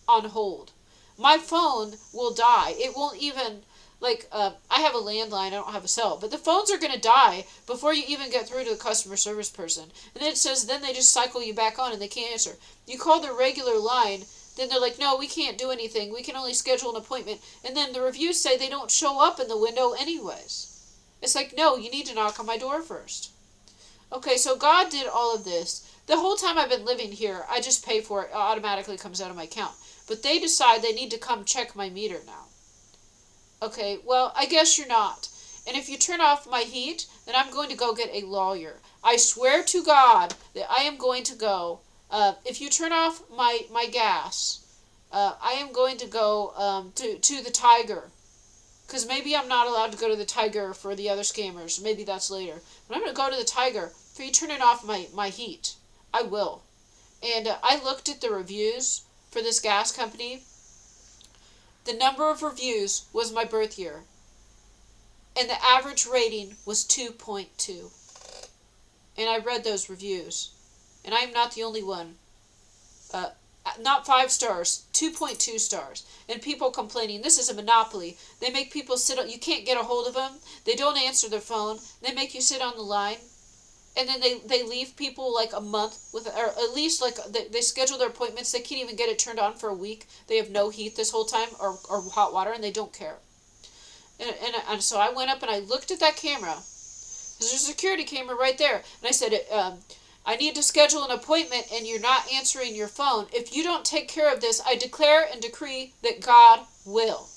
on hold. My phone will die. It won't even, I have a landline, I don't have a cell, but the phones are going to die before you even get through to the customer service person. And then it says, then they just cycle you back on and they can't answer. You call their regular line, then they're like, no, we can't do anything. We can only schedule an appointment. And then the reviews say they don't show up in the window anyways. It's like, no, you need to knock on my door first. Okay, so God did all of this. The whole time I've been living here, I just pay for it. It automatically comes out of my account. But they decide they need to come check my meter now. Okay, well, I guess you're not. And if you turn off my heat, then I'm going to go get a lawyer. I swear to God that I am going to go. If you turn off my gas, I am going to go to the Tiger. Because maybe I'm not allowed to go to the Tiger for the other scammers. Maybe that's later. But I'm going to go to the Tiger for you turning off my heat. I will. And I looked at the reviews for this gas company. The number of reviews was my birth year. And the average rating was 2.2. And I read those reviews. And I'm not the only one. Not 5 stars, 2.2 stars. And people complaining, this is a monopoly. They make people sit on, you can't get a hold of them. They don't answer their phone. They make you sit on the line. And then they leave people like a month with, or at least like they schedule their appointments. They can't even get it turned on for a week. They have no heat this whole time or hot water, and they don't care. And so I went up and I looked at that camera. There's a security camera right there. And I said, I need to schedule an appointment and you're not answering your phone. If you don't take care of this, I declare and decree that God will.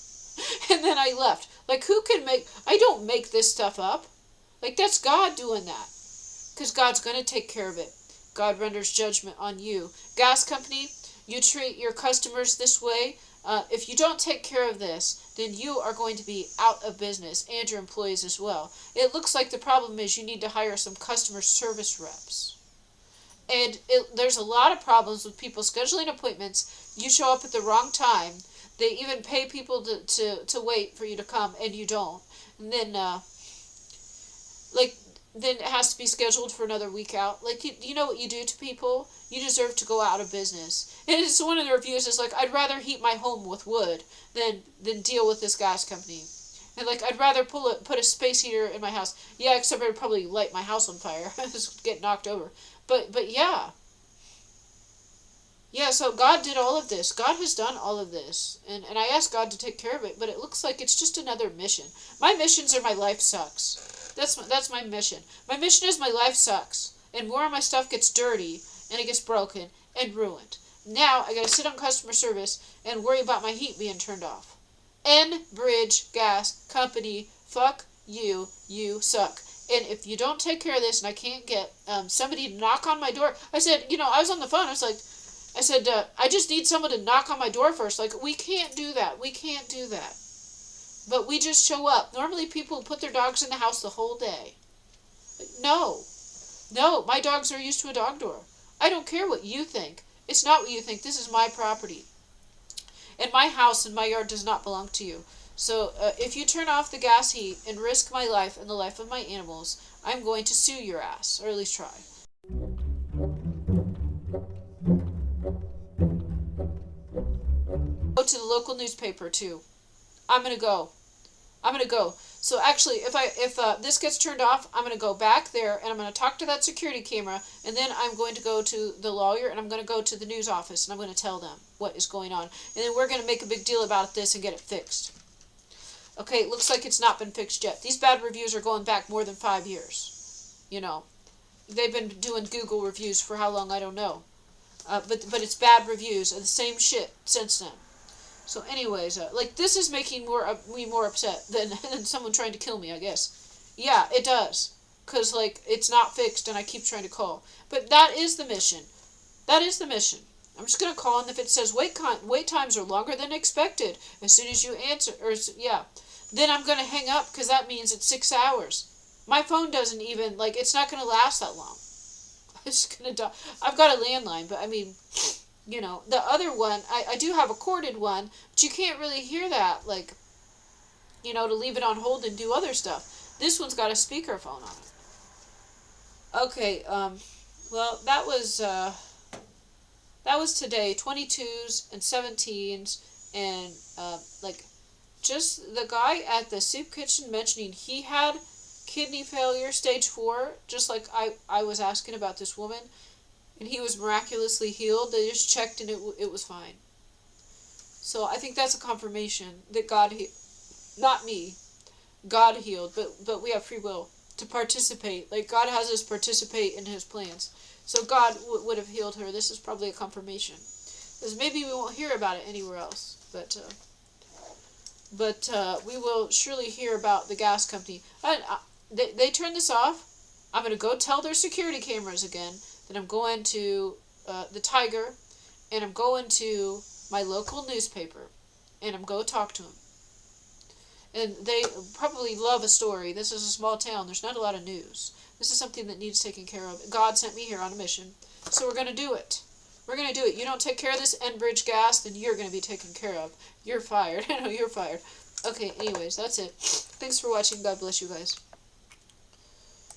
And then I left. Like, who can I don't make this stuff up. Like, that's God doing that. Because God's going to take care of it. God renders judgment on you. Gas company, you treat your customers this way. If you don't take care of this, then you are going to be out of business, and your employees as well. It looks like the problem is you need to hire some customer service reps. And there's a lot of problems with people scheduling appointments. You show up at the wrong time. They even pay people to wait for you to come, and you don't. And then, then it has to be scheduled for another week out. Like, you know what you do to people? You deserve to go out of business. And it's one of the reviews is like, I'd rather heat my home with wood than deal with this gas company. And like, I'd rather put a space heater in my house. Yeah, except I'd probably light my house on fire. Just get knocked over. But yeah. Yeah, so God did all of this. God has done all of this. And I asked God to take care of it, but it looks like it's just another mission. My missions are my life sucks. That's my mission. My mission is my life sucks. And more of my stuff gets dirty, and it gets broken, and ruined. Now, I gotta sit on customer service and worry about my heat being turned off. Enbridge GAS Company, fuck you, you suck. And if you don't take care of this, and I can't get somebody to knock on my door. I said, I was on the phone, I said, I just need someone to knock on my door first. Like, we can't do that. We can't do that. But we just show up. Normally people put their dogs in the house the whole day. No. No, my dogs are used to a dog door. I don't care what you think. It's not what you think. This is my property. And my house and my yard does not belong to you. So if you turn off the gas heat and risk my life and the life of my animals, I'm going to sue your ass, or at least try. Go to the local newspaper too. I'm gonna go. I'm gonna go. So actually, if this gets turned off, I'm gonna go back there and I'm gonna talk to that security camera, and then I'm going to go to the lawyer and I'm gonna go to the news office and I'm gonna tell them what is going on, and then we're gonna make a big deal about this and get it fixed. Okay, it looks like it's not been fixed yet. These bad reviews are going back more than 5 years. You know, they've been doing Google reviews for how long I don't know, but it's bad reviews and the same shit since then. So anyways, like, this is making me more upset than someone trying to kill me, I guess. Yeah, it does. Because, like, it's not fixed and I keep trying to call. But that is the mission. That is the mission. I'm just going to call, and if it says wait times are longer than expected, as soon as you answer, or yeah, then I'm going to hang up because that means it's 6 hours. My phone doesn't even, like, it's not going to last that long. It's going to die. I've got a landline, but I mean, you know, the other one, I do have a corded one, but you can't really hear that, like, you know, to leave it on hold and do other stuff. This one's got a speakerphone on it. Okay, well, that was today, 22s and 17s, and, like, just the guy at the soup kitchen mentioning he had kidney failure, stage 4, just like I was asking about this woman, and he was miraculously healed. They just checked and it was fine. So I think that's a confirmation that God, not me, God healed, but we have free will to participate. Like, God has us participate in his plans. So God would have healed her. This is probably a confirmation. Because maybe we won't hear about it anywhere else. But we will surely hear about the gas company. They turned this off. I'm going to go tell their security cameras again that I'm going to the Tiger, and I'm going to my local newspaper, and I'm going to talk to them. And they probably love a story. This is a small town. There's not a lot of news. This is something that needs taken care of. God sent me here on a mission, so we're going to do it. We're going to do it. You don't take care of this Enbridge GAS, then you're going to be taken care of. You're fired. I know, you're fired. Okay, anyways, that's it. Thanks for watching. God bless you guys.